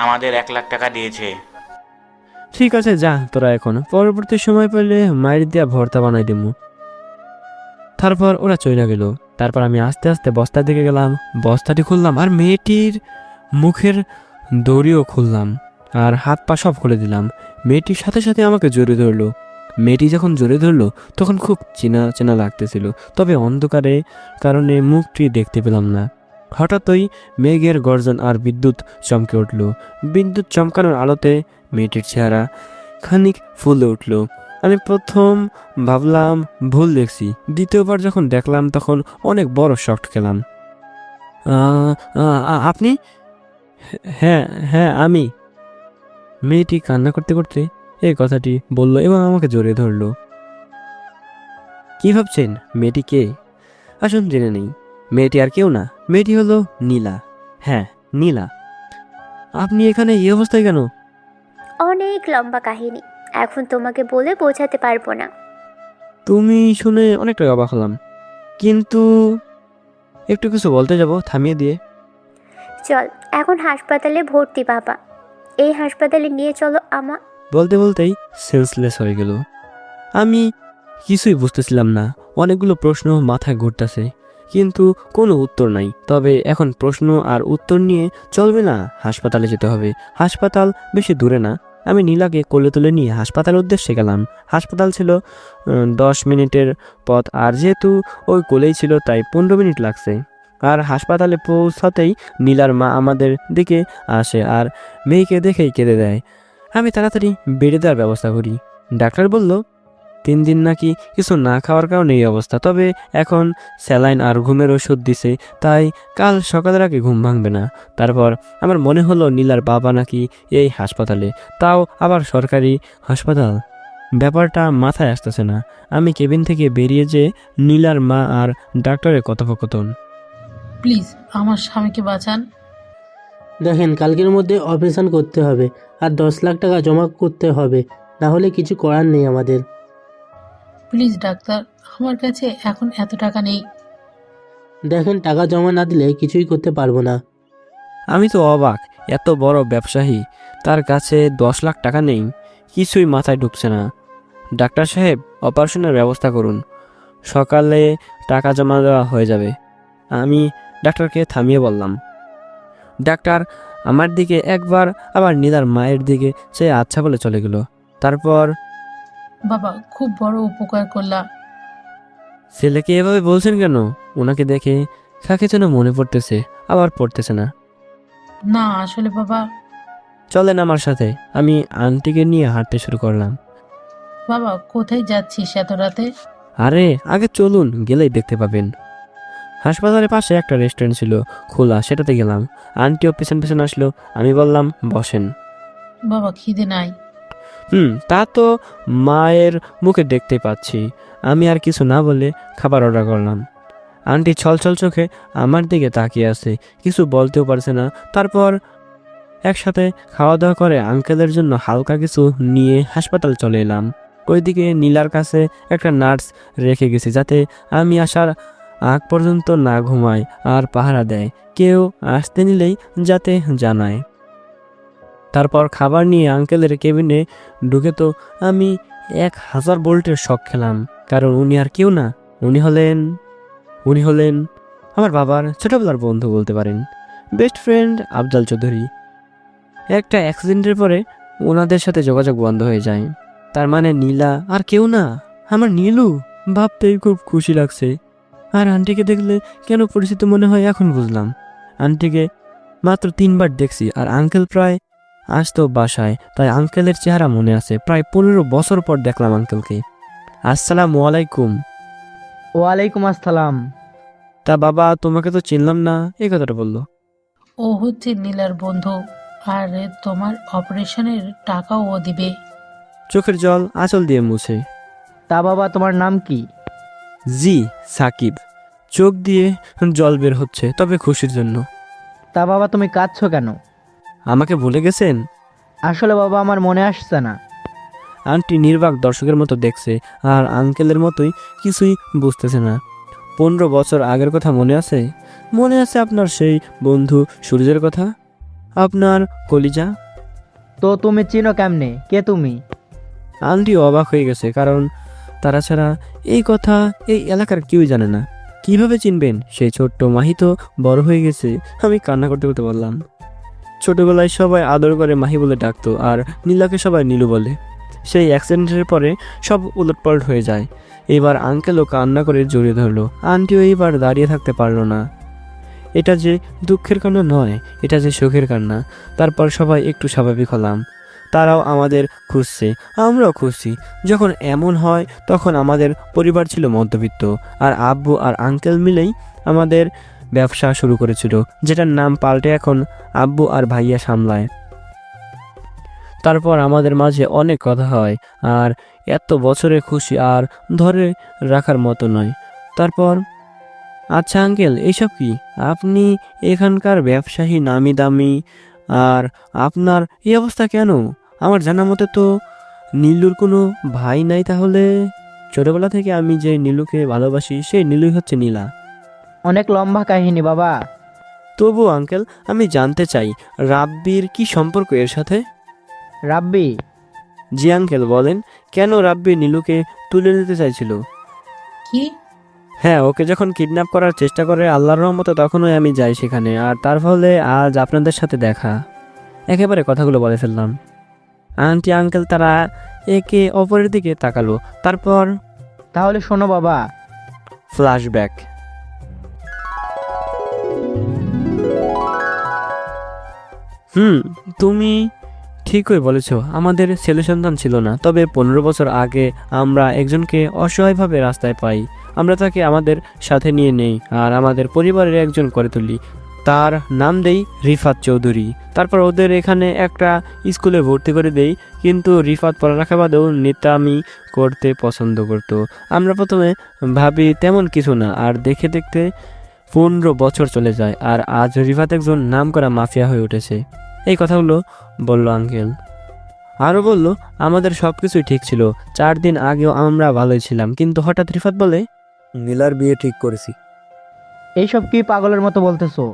আমাদের 1 লাখ টাকা দিয়েছে। ঠিক আছে যা তোরা, এখন পরবর্তী সময় পেলে মায়ের দিয়া ভর্তা বানাই দেবো। তারপর ওরা চলে গেল। তারপর আমি আস্তে আস্তে বস্তার দিকে গেলাম, বস্তাটি খুললাম আর মেয়েটির মুখের দড়িও খুললাম আর হাত পা সব খুলে দিলাম। মেয়েটির সাথে সাথে আমাকে জড়িয়ে ধরলো। মেয়েটি যখন জড়িয়ে ধরলো তখন খুব চেনা চেনা লাগতেছিল, তবে অন্ধকারে কারণে মুখটি দেখতে পেলাম না। হঠাৎই মেঘের গর্জন আর বিদ্যুৎ চমকে উঠল। বিদ্যুৎ চমকানোর আলোতে মেয়েটির চেহারা খানিক ফুলে উঠল। আমি প্রথম ভাবলাম ভুল দেখছি, দ্বিতীয়বার যখন দেখলাম তখন অনেক বড় শক খেলাম। আপনি? হ্যাঁ হ্যাঁ আমি। মেয়েটি কান্না করতে করতে এই কথাটি বলল এবং আমাকে জড়িয়ে ধরল। কি ভাবছেন মেয়েটি কে? আসুন জেনে নেই। মেয়েটি আর কেউ না, মেয়েটি হলো নীলা। হ্যাঁ নীলা। আপনি এখানে এই অবস্থায় কেন? অনেক লম্বা কাহিনী, এখন তোমাকে বলে বোঝাতে পারবো না। তুমি শুনে অনেকটা অবাক হলাম, কিন্তু একটু কিছু বলতে যাব থামিয়ে দিয়ে। চল এখন হাসপাতালে ভর্তি বাবা, এই হাসপাতালে নিয়ে চলো আমা। বলতে বলতেই সেন্সলেস হয়ে গেল। আমি কিছুই বুঝতেছিলাম না, অনেকগুলো প্রশ্ন মাথায় ঘুরতেছে কিন্তু কোনো উত্তর নাই। তবে এখন প্রশ্ন আর উত্তর নিয়ে চলবে না, হাসপাতালে যেতে হবে। হাসপাতাল বেশি দূরে না। আমি নীলাকে কোলে তুলে নিয়ে হাসপাতালের উদ্দেশ্যে গেলাম। হাসপাতাল ছিল 10 মিনিটের পথ, আর যেহেতু ওই কোলেই ছিল তাই 15 মিনিট লাগছে। আর হাসপাতালে পৌঁছাতেই নীলার মা আমাদের দিকে আসে আর মেয়েকে দেখেই কেঁদে দেয়। আমি তাড়াতাড়ি বেড়ে দেওয়ার ব্যবস্থা করি। ডাক্তার বলল 3 দিন নাকি কিছু না খাওয়ার কারণে এই অবস্থা, তবে এখন স্যালাইন আর ঘুমের ওষুধ দিছে, তাই কাল সকালের আগে ঘুম ভাঙবে না। তারপর আমার মনে হলো নীলার বাবা নাকি এই হাসপাতালে, তাও আবার সরকারি হাসপাতাল। ব্যাপারটা মাথায় আসতেছে না। আমি কেবিন থেকে বেরিয়ে যে নীলার মা আর ডাক্তারের কথোপকথন। প্লিজ আমার স্বামীকে বাঁচান। দেখেন কালকের মধ্যে অপারেশন করতে হবে আর 10 লাখ টাকা জমা করতে হবে, না হলে কিছু করার নেই আমাদের। প্লিজ ডাক্তার, আমার কাছে এখন এত টাকা নেই। দেখেন টাকা জমা না দিলে কিছুই করতে পারবো না। আমি তো অবাক, এত বড় ব্যবসায়ী তার কাছে 10 লাখ টাকা নেই, কিছুই মাথায় ঢুকছে না। ডাক্তার সাহেব অপারেশনের ব্যবস্থা করুন, সকালে টাকা জমা দেওয়া হয়ে যাবে। আমি ডাক্তারকে থামিয়ে বললাম। ডাক্তার আমার দিকে একবার আবার নীলার মায়ের দিকে সে আচ্ছা বলে চলে গেল। তারপর, বাবা খুব বড় উপকার করলা। ছেলেকে এভাবে বলছেন কেন? ওনাকে দেখে কাকে যেন মনে পড়তেছে, আবার পড়তেছে না। না আসলে বাবা। চলেন আমার সাথে। আমি আন্টিকে নিয়ে হাঁটতে শুরু করলাম। বাবা কোথায় যাচ্ছিস এত রাতে? আরে আগে চলুন, গেলেই দেখতে পাবেন। হাসপাতালের পাশে একটা রেস্টুরেন্ট ছিল খোলা, সেটাতে গেলাম। আন্টিও পেছন পেছন আসলো। আমি বললাম, বসেন। বাবা খিদে নাই। তা তো মায়ের মুখে দেখতে পাচ্ছি। আমি আর কিছু না বলে খাবার অর্ডার করলাম। আন্টি ছলছল চোখে আমার দিকে তাকিয়ে আছে, কিছু বলতেও পারছে না। তারপর একসাথে খাওয়া দাওয়া করে আঙ্কেলের জন্য হালকা কিছু নিয়ে হাসপাতাল চলে এলাম। ওইদিকে নীলার কাছে একটা নার্স রেখে গেছি, যাতে আমি আসার আগ পর্যন্ত না ঘুমায় আর পাহারা দেয়, কেউ আসতে নিলেই যাতে জানায়। তারপর খাবার নিয়ে আঙ্কেলের কেবিনে ঢুকে তো আমি 1000 ভোল্টের শক খেলাম, কারণ উনি আর কেউ না, উনি হলেন আমার বাবার ছোটবেলার বন্ধু বলতে পারেন, বেস্ট ফ্রেন্ড আফজাল চৌধুরী। একটা অ্যাক্সিডেন্টের পরে ওনাদের সাথে যোগাযোগ বন্ধ হয়ে যায়। তার মানে নীলা আর কেউ না, আমার নীলু। ভাবতেই খুব খুশি লাগছে। আর আন্টিকে দেখলে কেন পরিচিত মনে হয় এখন বুঝলাম। আন্টিকে মাত্র 3 বার দেখছি, আর আঙ্কেল প্রায় আসতো বাসায়, তাই আঙ্কেলের চেহারা মনে আছে। প্রায় 15 বছর পর দেখলাম আঙ্কেলকে। আসসালামু আলাইকুম। ওয়ালাইকুম আসসালাম। তা বাবা, তোমাকে তো চিনলাম না, এই কথাটা বললো। ও হচ্ছে নীলার বন্ধু, আর তোমার অপারেশনের টাকাও ও দিবে। চোখের জল আঁচল দিয়ে মুছে। তা বাবা, তোমার নাম কি? জি সাকিব। চোখ দিয়ে জল বের হচ্ছে, তবে খুশির জন্য। তা বাবা, তুমি কাঁদছো কেন? আমাকে ভুলে গেছেন? আসলে বাবা, আমার মনে আসছে না। আন্টি নির্বাক দর্শকের মতো দেখছে, আর আঙ্কেলের মতোই কিছুই বুঝতেছে না। 15 বছর আগের কথা মনে আছে? মনে আছে আপনার সেই বন্ধু সূর্যের কথা, আপনার কলিজা? তো তুমি চিনো কেমনে? কে তুমি? আন্টি অবাক হয়ে গেছে, কারণ তারা ছাড়া এই কথা এই এলাকার কেউই জানে না। কিভাবে চিনবেন? সেই ছোট্ট মাহি তো বড় হয়ে গেছে। আমি কান্না করতে করতে বললাম, ছোটবেলায় সবাই আদর করে মাহি বলে ডাকতো, আর নীলাকে সবাই নীলু বলে। সেই অ্যাক্সিডেন্টের পরে সব উলটপালট হয়ে যায়। এবার আঙ্কেলও কান্না করে জড়িয়ে ধরলো। আন্টিও এইবার দাঁড়িয়ে থাকতে পারলো না। এটা যে দুঃখের কান্না নয়, এটা যে সুখের কান্না। তারপর সবাই একটু স্বাভাবিক হলাম। তারাও আমাদের খুঁজছে, আমরাও খুঁজছি। যখন এমন হয় তখন আমাদের পরিবার ছিল মধ্যবিত্ত, আর আব্বু আর আঙ্কেল মিলেই আমাদের ব্যবসা শুরু করেছিল, যেটার নাম পাল্টে এখন আব্বু আর ভাইয়া সামলায়। তারপর আমাদের মাঝে অনেক কথা হয়, আর এত বছরের খুশি আর ধরে রাখার মতো নয়। তারপর, আচ্ছা আঙ্কেল, এইসব কি? আপনি এখানকার ব্যবসায়ী, নামি দামি, আর আপনার এই অবস্থা কেন? আমার জানা মতে তো নীলুর কোনো ভাই নাই। তাহলে ছোটবেলা থেকে আমি যে নীলুকে ভালোবাসি, সেই নীলুই হচ্ছে নীলা। অনেক লম্বা কাহিনী বাবা। তবু আঙ্কেল, আমি জানতে চাই, রাব্বির কি সম্পর্ক এর সাথে? রাব্বি? জি আঙ্কেল, বলেন। কেন রাব্বি নীলুকে তুলে নিতে চাইছিল? কি? হ্যাঁ, ওকে যখন কিডন্যাপ করার চেষ্টা করে আল্লাহর রহমতে, তখনই আমি যাই সেখানে, আর তার ফলে আজ আপনাদের সাথে দেখা। একেবারে কথাগুলো বলে ফেললাম। আন্টি আঙ্কেল তারা একে অপরের দিকে তাকালো। তারপর, তাহলে শোনো বাবা। ফ্ল্যাশব্যাক। তুমি ঠিকই বলেছ, আমাদের ছেলে সন্তান ছিল না। তবে 15 বছর আগে আমরা একজনকে অসহায়ভাবে রাস্তায় পাই। আমরা তাকে আমাদের সাথে নিয়ে নেই, আর আমাদের পরিবারের একজন করে তুলি। তার নাম দেই রিফাত চৌধুরী। তারপর ওদের এখানে একটা স্কুলে ভর্তি করে দেই। কিন্তু রিফাত পড়ালেখা বাদেও নেতামি করতে পছন্দ করত। আমরা প্রথমে ভাবি তেমন কিছু না, আর দেখে দেখতে 15 বছর চলে যায়, আর আজ রিফাত একজন নামকরা মাফিয়া হয়ে উঠেছে। এই কথাগুলো বলল আঙ্কেল। আরও বলল, আমাদের সব কিছুই ঠিক ছিল। 4 দিন আগেও আমরা ভালোই ছিলাম, কিন্তু হঠাৎ রিফাত বলে, নীলার বিয়ে ঠিক করেছি। এইসব কি পাগলের মতো বলতেছো?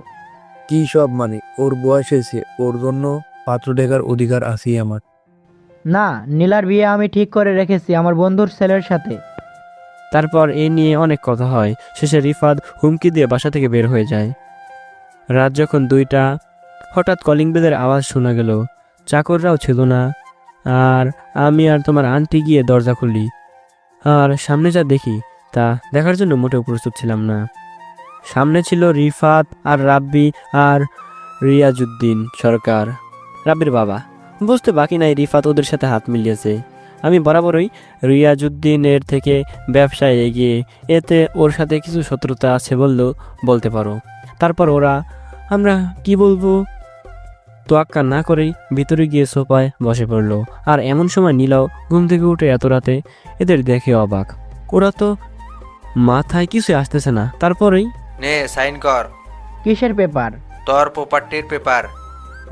কি সব মানে? ওর বয়স হয়েছে, ওর জন্য পাত্র দেখার অধিকার আছেই আমার। না, নীলার বিয়ে আমি ঠিক করে রেখেছি আমার বন্ধুর ছেলের সাথে। তারপর এ নিয়ে অনেক কথা হয়। শেষে রিফাত হুমকি দিয়ে বাসা থেকে বের হয়ে যায়। রাত যখন 2টা, হঠাৎ কলিং বেলের আওয়াজ শোনা গেল। চাকররাও ছিল না, আর আমি আর তোমার আন্টি গিয়ে দরজা খুলি, আর সামনে যা দেখি তা দেখার জন্য মোটেও প্রস্তুত ছিলাম না। সামনে ছিল রিফাত আর রাব্বি আর রিয়াজউদ্দিন সরকার, রাব্বির বাবা। বুঝতে বাকি নাই রিফাত ওদের সাথে হাত মিলিয়েছে। আমি বরাবরই রিয়াজউদ্দিনের থেকে ব্যবসায় এগিয়ে, এতে ওর সাথে কিছু শত্রুতা আছে বললেও বলতে পারো। তারপর আমরা কি বলবো, তোয়াক্কা না করেই ভিতরে গিয়ে সোফায় বসে পড়লো। আর এমন সময় নীলাও ঘুম থেকে উঠে এত রাতে এদের দেখে অবাক। ওরা তো মাথায় কিছু আসতেছে না। তারপরেই নে সাইন কর। কিসের পেপার? তোর প্রপার্টির পেপার।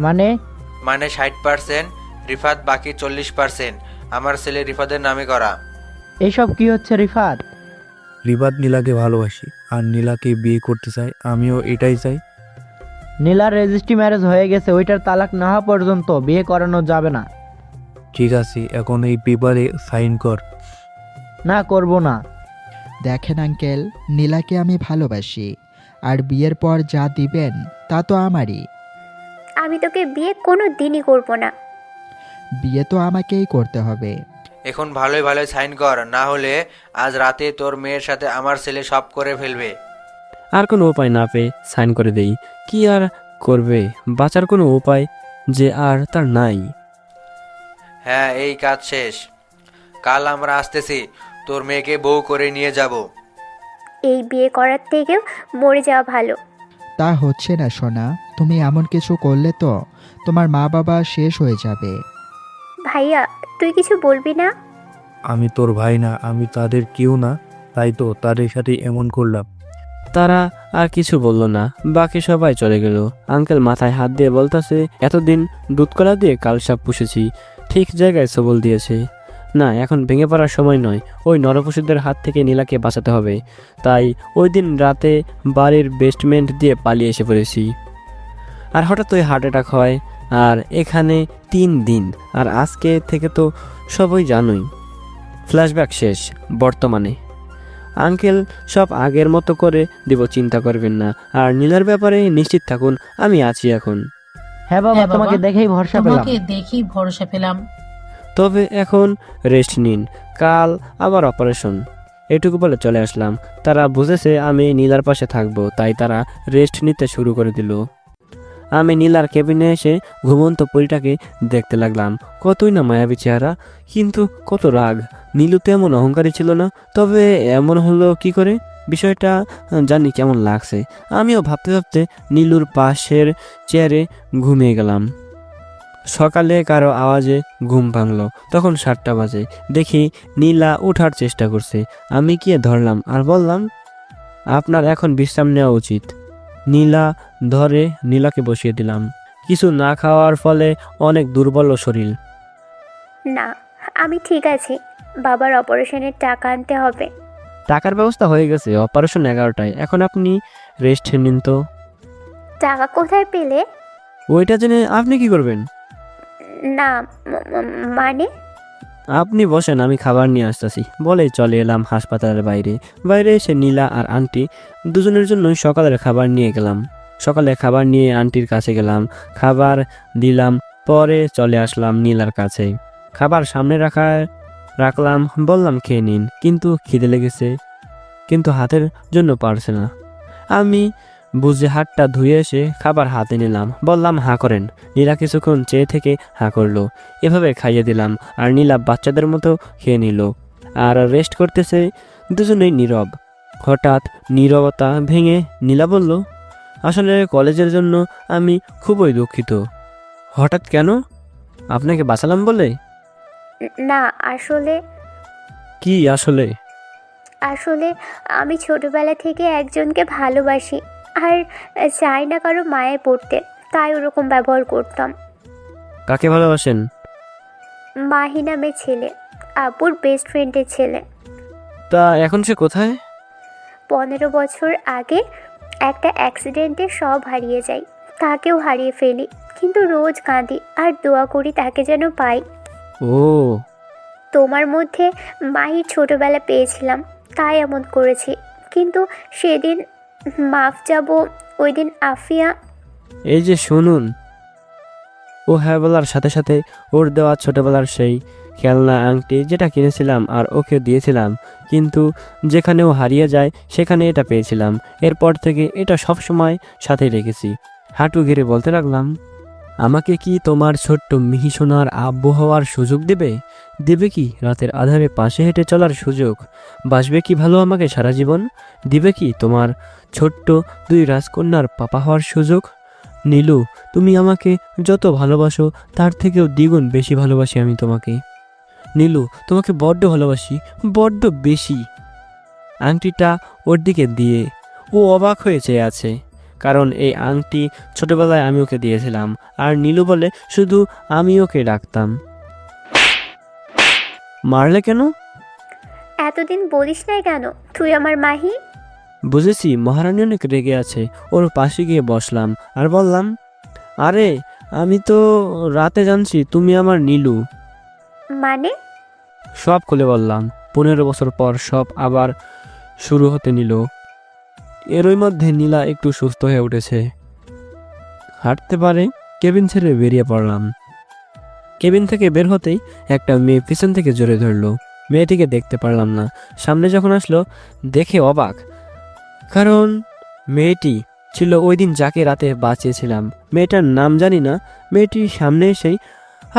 মানে? মানে 60%, রিফাত বাকি 40%, আমার ছেলে রিফাতের নামে করা। এসব কি হচ্ছে রিফাত? রিবাদ নীলাকে ভালোবাসি আর নীলাকে বিয়ে করতে চাই, আমিও এটাই চাই। নীলার রেজিস্ট্রি ম্যারেজ হয়ে গেছে, ওইটার তালাক না হওয়া পর্যন্ত বিয়ে করানো যাবে না। ঠিক আছে, এখন এই পেপারে সাইন কর। না, করব না। দেখেন আঙ্কেল, নীলাকে আমি ভালোবাসি, আর বিয়ের পর যা দিবেন তা তো আমারই। আমি তোকে বিয়ে কোনো দিনই করবো না। বিয়ে তো আমাকেই করতে হবে। এখন ভালোই ভালোই সাইন কর, না হলে আজ রাতে তোর মেয়ের সাথে আমার ছেলে সব করে ফেলবে। আর কোনো উপায় না পেয়ে সাইন করে দেই। কি আর করবে, বাঁচার কোনো উপায় যে আর তার নাই। হ্যাঁ, এই কাজ শেষ। কাল আমরা আসতেছি, তোর মেয়েকে বউ করে নিয়ে যাব। এই বিয়ে করার থেকেও মরে যাওয়া ভালো। তা হচ্ছে না সোনা, তুমি এমন কিছু করলে তো তোমার মা বাবা শেষ হয়ে যাবে। ভাইয়া, তুই কিছু বলবি না? আমি তোর ভাই না, আমি তাদের কেউ না, তাই তো তাদের সাথে এমন করলাম। তারা আর কিছু বলল না, বাকি সবাই চলে গেল। আঙ্কেল মাথায় হাত দিয়ে বলতেছে, এতদিন দুধকলা দিয়ে কালসাপ পুষেছি, ঠিক জায়গায় সবল দিয়েছে। না, এখন ভেঙে পড়ার সময় নয়। ওই নরপশুদের হাত থেকে নীলাকে বাঁচাতে হবে। তাই ওই দিন রাতে বাড়ির বেসমেন্ট দিয়ে পালিয়ে এসে পড়েছি। আর হঠাৎ ওই হার্ট অ্যাটাক হয়, আর এখানে 3 দিন। আর আজকে থেকে তো সবই জানোই। ফ্ল্যাশব্যাক শেষ বর্তমানে। আঙ্কেল সব আগের মতো করে দিব, চিন্তা করবেন না। আর নীলার ব্যাপারে নিশ্চিত থাকুন, আমি আছি এখন। হ্যাঁ বাবা, তোমাকে দেখেই ভরসা পেলাম। তবে এখন রেস্ট নিন, কাল আবার অপারেশন। এটুকু বলে চলে আসলাম। তারা বুঝেছে আমি নীলার পাশে থাকবো, তাই তারা রেস্ট নিতে শুরু করে দিল। আমি নীলার কেবিনে এসে ঘুমন্ত পরিটাকে দেখতে লাগলাম। কতই না মায়াবী চেহারা, কিন্তু কত রাগ। নীলু তো এমন অহংকারী ছিল না, তবে এমন হলো কি করে? বিষয়টা জানি কেমন লাগছে। আমিও ভাবতে ভাবতে নীলুর পাশের চেয়ারে ঘুমিয়ে গেলাম। সকালে কারো আওয়াজে ঘুম ভাঙলো। তখন 7টা বাজে। দেখি নীলা ওঠার চেষ্টা করছে। আমি গিয়ে ধরলাম আর বললাম, আপনার এখন বিশ্রাম নেওয়া উচিত। নীলাকে বসিয়ে দিলাম। কিছু না খাওয়ার ফলে অনেক দুর্বল শরীর। না, আমি ঠিক আছি। বাবার অপারেশনের টাকা আনতে হবে। টাকার ব্যবস্থা হয়ে গেছে, অপারেশন 11টায়। এখন আপনি রেস্ট নিন তো। টাকা কোথায় পেলে? ওইটা জেনে আপনি কি করবেন? না, মানে? আপনি বসেন, আমি খাবার নিয়ে আসতেছি বলেই চলে এলাম হাসপাতালের বাইরে এসে নীলা আর আন্টি দুজনের জন্য সকালের খাবার নিয়ে গেলাম। সকালে খাবার নিয়ে আন্টির কাছে গেলাম, খাবার দিলাম, পরে চলে আসলাম নীলার কাছে। খাবার সামনে রাখলাম, বললাম খেয়ে নিন, কিন্তু খিদে লেগেছে, কিন্তু হাতের জন্য পারছে না। আমি বুঝে হাতটা ধুয়ে এসে খাবার হাতে নিলাম, বললাম হাঁ করেন। নীলা কিছুক্ষণ চেয়ে থেকে হাঁ করলো। এভাবে খাইয়ে দিলাম, আর নীলা বাচ্চাদের মতো খেয়ে নিল আর রেস্ট করতেছে। দুজনেই নীরব। হঠাৎ নীরবতা ভেঙে নীলা বলল, আসলে কলেজের জন্য আমি খুবই দুঃখিত। হঠাৎ কেন? আপনাকে বাঁচালাম বলে? না, আসলে কি আসলে? আসলে আমি ছোটবেলা থেকে একজনকে ভালোবাসি, আর চাই না কারো মায়ে পড়তে, তাই ওরকম ব্যবহার করতাম। কাকে ভালোবাসেন? মাহি নামে ছেলে, আব্বুর বেস্ট ফ্রেন্ডের ছেলে। তা এখন সে কোথায়? 15 বছর আগে একটা অ্যাক্সিডেন্টে সব হারিয়ে যাই, তাকেও হারিয়ে ফেলি, কিন্তু রোজ কাঁদি আর দোয়া করি তাকে যেন পাই। ও, তোমার মধ্যে মাহির ছোটবেলা পেয়েছিলাম, তাই এমন করেছি। কিন্তু সেদিন মাফ যাব, ওই দিন আফিয়া। এই যে শুনুন। ও হ্যাঁ বলার সাথে সাথে ওর দেওয়া ছোটবেলার সেই খেলনা আংটি যেটা কিনেছিলাম আর ওকে দিয়েছিলাম, কিন্তু যেখানে ও হারিয়ে যায় সেখানে এটা পেয়েছিলাম। এরপর থেকে এটা সব সময় সাথে রেখেছি। হাঁটু ঘিরে বলতে লাগলাম, আমাকে কি তোমার ছোট্ট মিহি সোনার আব্বু হওয়ার সুযোগ দেবে? দেবে কি রাতের আধারে পাশে হেঁটে চলার সুযোগ? বাসবে কি ভালো আমাকে সারা জীবন? দিবে কি তোমার ছোট্ট 2 রাজকন্যার পাপা হওয়ার সুযোগ? নীলু, তুমি আমাকে যত ভালোবাসো তার থেকেও দ্বিগুণ বেশি ভালোবাসি আমি তোমাকে। নীলু, তোমাকে বড্ড ভালোবাসি, বড্ড বেশি। আংটিটা ওর দিকে দিয়ে ও অবাক হয়ে চেয়ে আছে, কারণ এই আংটি ছোটবেলায় আমি ওকে দিয়েছিলাম। আর নীলু বলে শুধু আমি ওকে ডাকতাম। মারলে কেন? এতদিন বলিস নাই কেন তুই আমার মাহি? বুঝেছি, মহারানী অনেক রেগে আছে। ওর পাশে গিয়ে বসলাম আর বললাম, আরে আমি তো রাতে জানছি তুমি আমার নীলু। মানে? সব খুলে বললাম। 15 বছর পর সব আবার শুরু হতে নিল। এরই মধ্যে নীলা একটু সুস্থ হয়ে উঠেছে, হাঁটতে পারে। কেবিন ছেড়ে বেরিয়ে পড়লাম। কেবিন থেকে বের হতেই একটা মেয়ে পিছন থেকে জোরে ধরলো। মেয়েটিকে দেখতে পারলাম না। সামনে যখন আসলো দেখে অবাক, কারণ মেয়েটি ছিল ওই দিন যাকে রাতে বাঁচিয়েছিলাম। মেয়েটার নাম জানি না। মেয়েটির সামনে এসেই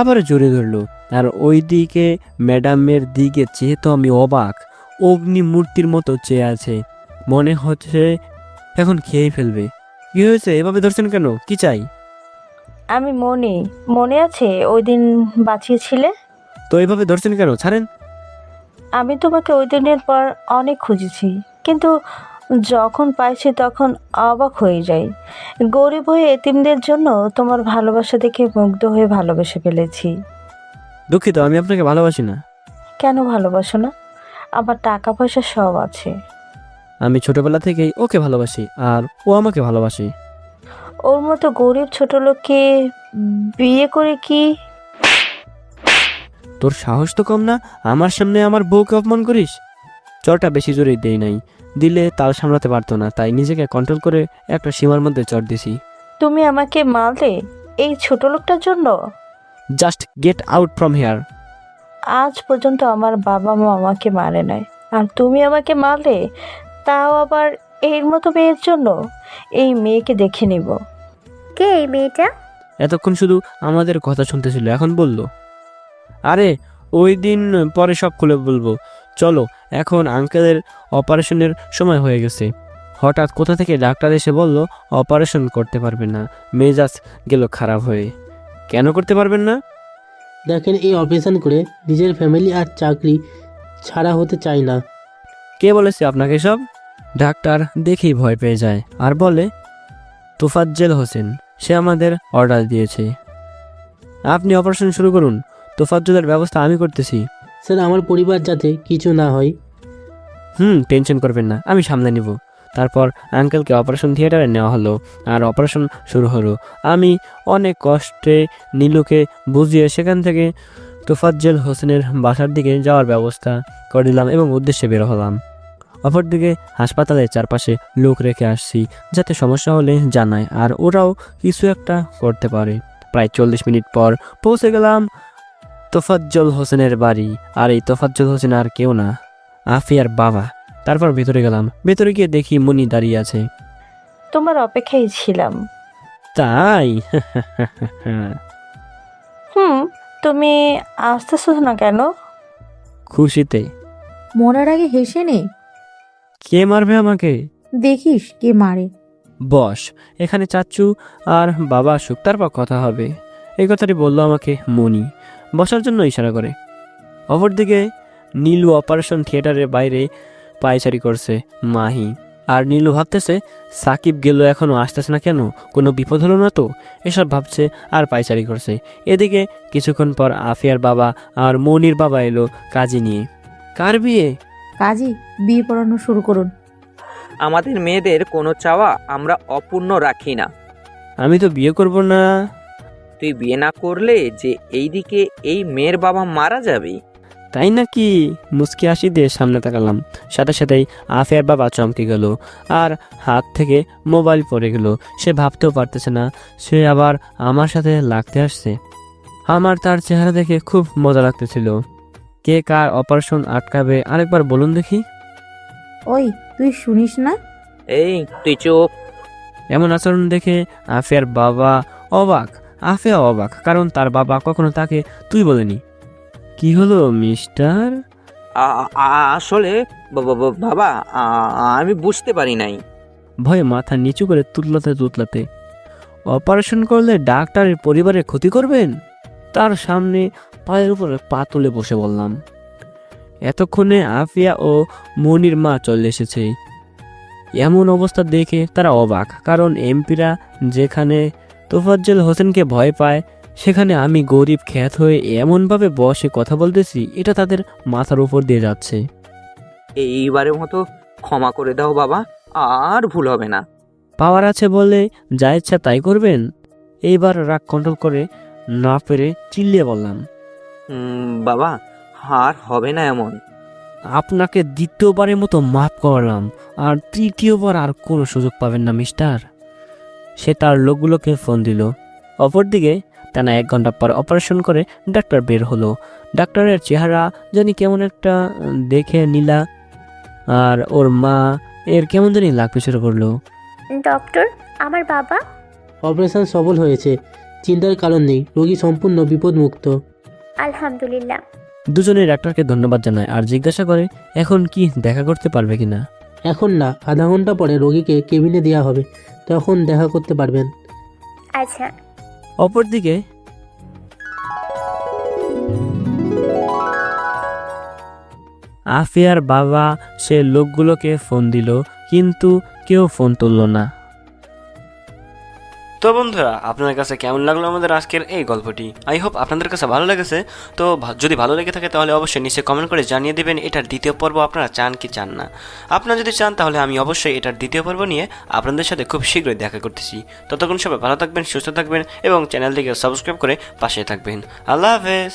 আবার জোরে ধরলো, আর ওই দিকে ম্যাডামের দিকে চেয়ে তো আমি অবাক। অগ্নি মূর্তির মতো চেয়ে আছে, মনে হচ্ছে এখন খেয়েই ফেলবে। কি হয়েছে, এভাবে ধরছেন কেন? কি চাই? আমি মনে আছে ওই দিন বাঁচিয়েছিলে? তো এইভাবে ধরছেন কেন? ছাড়েন। আমি তোমাকে ওই দিনের পর অনেক খুঁজেছি, কিন্তু যখন পাইছি তখন অবাক হয়ে যাই। গরিব হয়ে এতিমদের জন্য তোমার ভালোবাসা দেখে মুগ্ধ হয়ে ভালোবেসে ফেলেছি। দুঃখিত, আমি আপনাকে ভালোবাসি না। কেন ভালোবাসো না? আমার টাকা পয়সা সব আছে। আমি ছোটবেলা থেকেই ওকে ভালোবাসি, আর ও আমাকে ভালোবাসে। ওর মতো গরিব ছোট লোককে বিয়ে করে কি? তোর সাহস তো কম না, আমার সামনে আমার বউকে অপমান করিস। চরটা বেশি জোরেই দেই নাই, দিলে তাল সামলাতে পারতো না, তাই নিজেকে কন্ট্রোল করে একটা সীমার মধ্যে চর দিছি। তুমি আমাকে মারলে এই ছোট লোকটার জন্য? Just get out from here. আজ পর্যন্ত আমার বাবা মা আমাকে মারে নাই, আর তুমি আমাকে মারলে, তাও আবার এর মতো মেয়ের জন্য। এই মেয়েকে দেখে নিব। কে এই মেয়েটা? এতক্ষণ শুধু আমাদের কথা শুনতেছিল, এখন বললো। আরে ওই দিন পরে সব খুলে বলবো, চলো। এখন আঙ্কেলের অপারেশনের সময় হয়ে গেছে। হঠাৎ কোথা থেকে ডাক্তার এসে বলল অপারেশন করতে পারবেন না। মেজাজ গেল খারাপ হয়ে। কেন করতে পারবেন না? দেখেন, এই অপারেশন করে নিজের ফ্যামিলি আর চাকরি ছাড়া হতে চাই না। কে বলেছে আপনাকে সব? ডাক্তার দেখেই ভয় পেয়ে যায় আর বলে, তোফাজ্জেল হোসেন, সে আমাদের অর্ডার দিয়েছে। আপনি অপারেশন শুরু করুন, তোফাজ্জলের ব্যবস্থা আমি করতেছি। স্যার, আমার পরিবার যাতে কিছু না হয়। টেনশন করবেন না, আমি সামলে নিব। তারপর আঙ্কেলকে অপারেশন থিয়েটারে নেওয়া হলো, আর অপারেশন শুরু হলো। আমি অনেক কষ্টে নীলুকে বুঝিয়ে সেখান থেকে তোফাজ্জেল হোসেনের বাসার দিকে যাওয়ার ব্যবস্থা করে দিলাম এবং উদ্দেশ্যে বের হলাম। অপরদিকে হাসপাতালের চারপাশে লোক রেখে আসছি, যাতে সমস্যা হলে জানায় আর ওরাও কিছু একটা করতে পারে। প্রায় 40 মিনিট পর পৌঁছে গেলাম তোফাজ্জল হোসেনের বাড়ি। আর এই তোফাজ্জল হোসেন আর কেউ না, আফিয়ার বাবা। তারপর ভেতরে গেলাম। ভেতরে গিয়ে দেখি মনি দাঁড়িয়ে আছে। তোমার অপেক্ষায় ছিলাম। তাই? তুমি আসতেছো না কেন? খুশিতে। মরার আগে হেসে নে। কে মারবে আমাকে? দেখিস কে মারে। বস, এখানে চাচ্চু আর বাবা আসুক, তারপর কথা হবে। এই কথাটি বললো আমাকে মনি, বসার জন্য ইশারা করে। অপরদিকে নীলু অপারেশন থিয়েটারের বাইরে পায়চারি করছে মাহি। আর নীলু ভাবতেছে সাকিব গেল এখনও আসতেছে না কেন, কোনো বিপদ হলো না তো, এসব ভাবছে আর পায়চারি করছে। এদিকে কিছুক্ষণ পর আফিয়ার বাবা আর মনির বাবা এলো কাজী নিয়ে। কার বিয়ে? কাজী, বিয়ে পড়ানো শুরু করুন। আমাদের মেয়েদের কোনো চাওয়া আমরা অপূর্ণ রাখি না। আমি তো বিয়ে করব না। তুই বিয়ে না করলে যে এইদিকে এই মেয়ের বাবা মারা যাবে। তাই নাকি? মুচকি হাসি দিয়ে সামনে তাকালাম, সাথে সাথেই আফিয়ার বাবা চমকে গেল আর হাত থেকে মোবাইল পড়ে গেল। সে ভাবতেও পারতেছে না সে আবার আমার সাথে লাগতে আসছে। আমার তার চেহারা দেখে খুব মজা লাগতেছিল। কে কার অপারেশন আটকাবে আরেকবার বলুন দেখি। ওই, তুই শুনিস না? এই তুই চুপ। এমন আচরণ দেখে আফিয়ার বাবা অবাক আফিয়া অবাক, কারণ তার বাবা কখনো তাকে তুই বলেনি। কি হলো মিস্টার? আসলে বাবা, আমি বুঝতে পারি নাই। ভয়ে মাথা নিচু করে তুতলাতে অপারেশন করলে ডাক্তারের পরিবারের ক্ষতি করবেন? তার সামনে পায়ের উপরে পা তুলে বসে বললাম। এতক্ষণে আফিয়া ও মনির মা চলে এসেছে। এমন অবস্থা দেখে তারা অবাক, কারণ এমপিরা যেখানে তোফাজ্জল হোসেনকে ভয় পায়, সেখানে আমি গরিব খ্যাত হয়ে এমনভাবে বসে কথা বলতেছি, এটা তাদের মাথার উপর দিয়ে যাচ্ছে। এইবারের মতো ক্ষমা করে দাও বাবা, আর ভুল হবে না। পাওয়ার আছে বলে যা ইচ্ছা তাই করবেন? এইবার রাগ কন্ট্রোল করে না পেরে চিল্লিয়ে বললাম, বাবা, আর হবে না এমন। আপনাকে দ্বিতীয়বারের মতো মাফ করলাম, আর তৃতীয়বার আর কোনো সুযোগ পাবেন না মিস্টার। সে তার লোকগুলোকে ফোন দিল। অপরদিকে টানা 1 ঘন্টা পর অপারেশন করে ডাক্তার বের হলো। ডাক্তারের চেহারা জানি কেমন একটা দেখে নীলা আর ওর মা এর কেমন জানি লাগ পিছনে পড়লো। ডক্টর, আমার বাবা? অপারেশন সফল হয়েছে, চিন্তার কারণ নেই, রোগী সম্পূর্ণ বিপদমুক্ত। আলহামদুলিল্লাহ। দুজনে ডাক্তারকে ধন্যবাদ জানায় আর জিজ্ঞাসা করে এখন কি দেখা করতে পারবে কিনা। এখন না, আধা ঘন্টা পরে রোগীকে কেবিনে দেওয়া হবে, তখন দেখা করতে পারবেন। আচ্ছা। অপরদিকে আফিয়ার বাবা সে লোকগুলোকে ফোন দিল, কিন্তু কেউ ফোন তুলল না। তো বন্ধুরা, আপনাদের কাছে কেমন লাগলো আমাদের আজকের এই গল্পটি? আই হোপ আপনাদের কাছে ভালো লেগেছে। তো যদি ভালো লেগে থাকে তাহলে অবশ্যই নিচে কমেন্ট করে জানিয়ে দেবেন এটার দ্বিতীয় পর্ব আপনারা চান কি চান না। আপনারা যদি চান তাহলে আমি অবশ্যই এটার দ্বিতীয় পর্ব নিয়ে আপনাদের সাথে খুব শীঘ্রই দেখা করতেছি। ততক্ষণ সবাই ভালো থাকবেন, সুস্থ থাকবেন এবং চ্যানেলটিকে সাবস্ক্রাইব করে পাশে থাকবেন। আল্লাহ হাফেজ।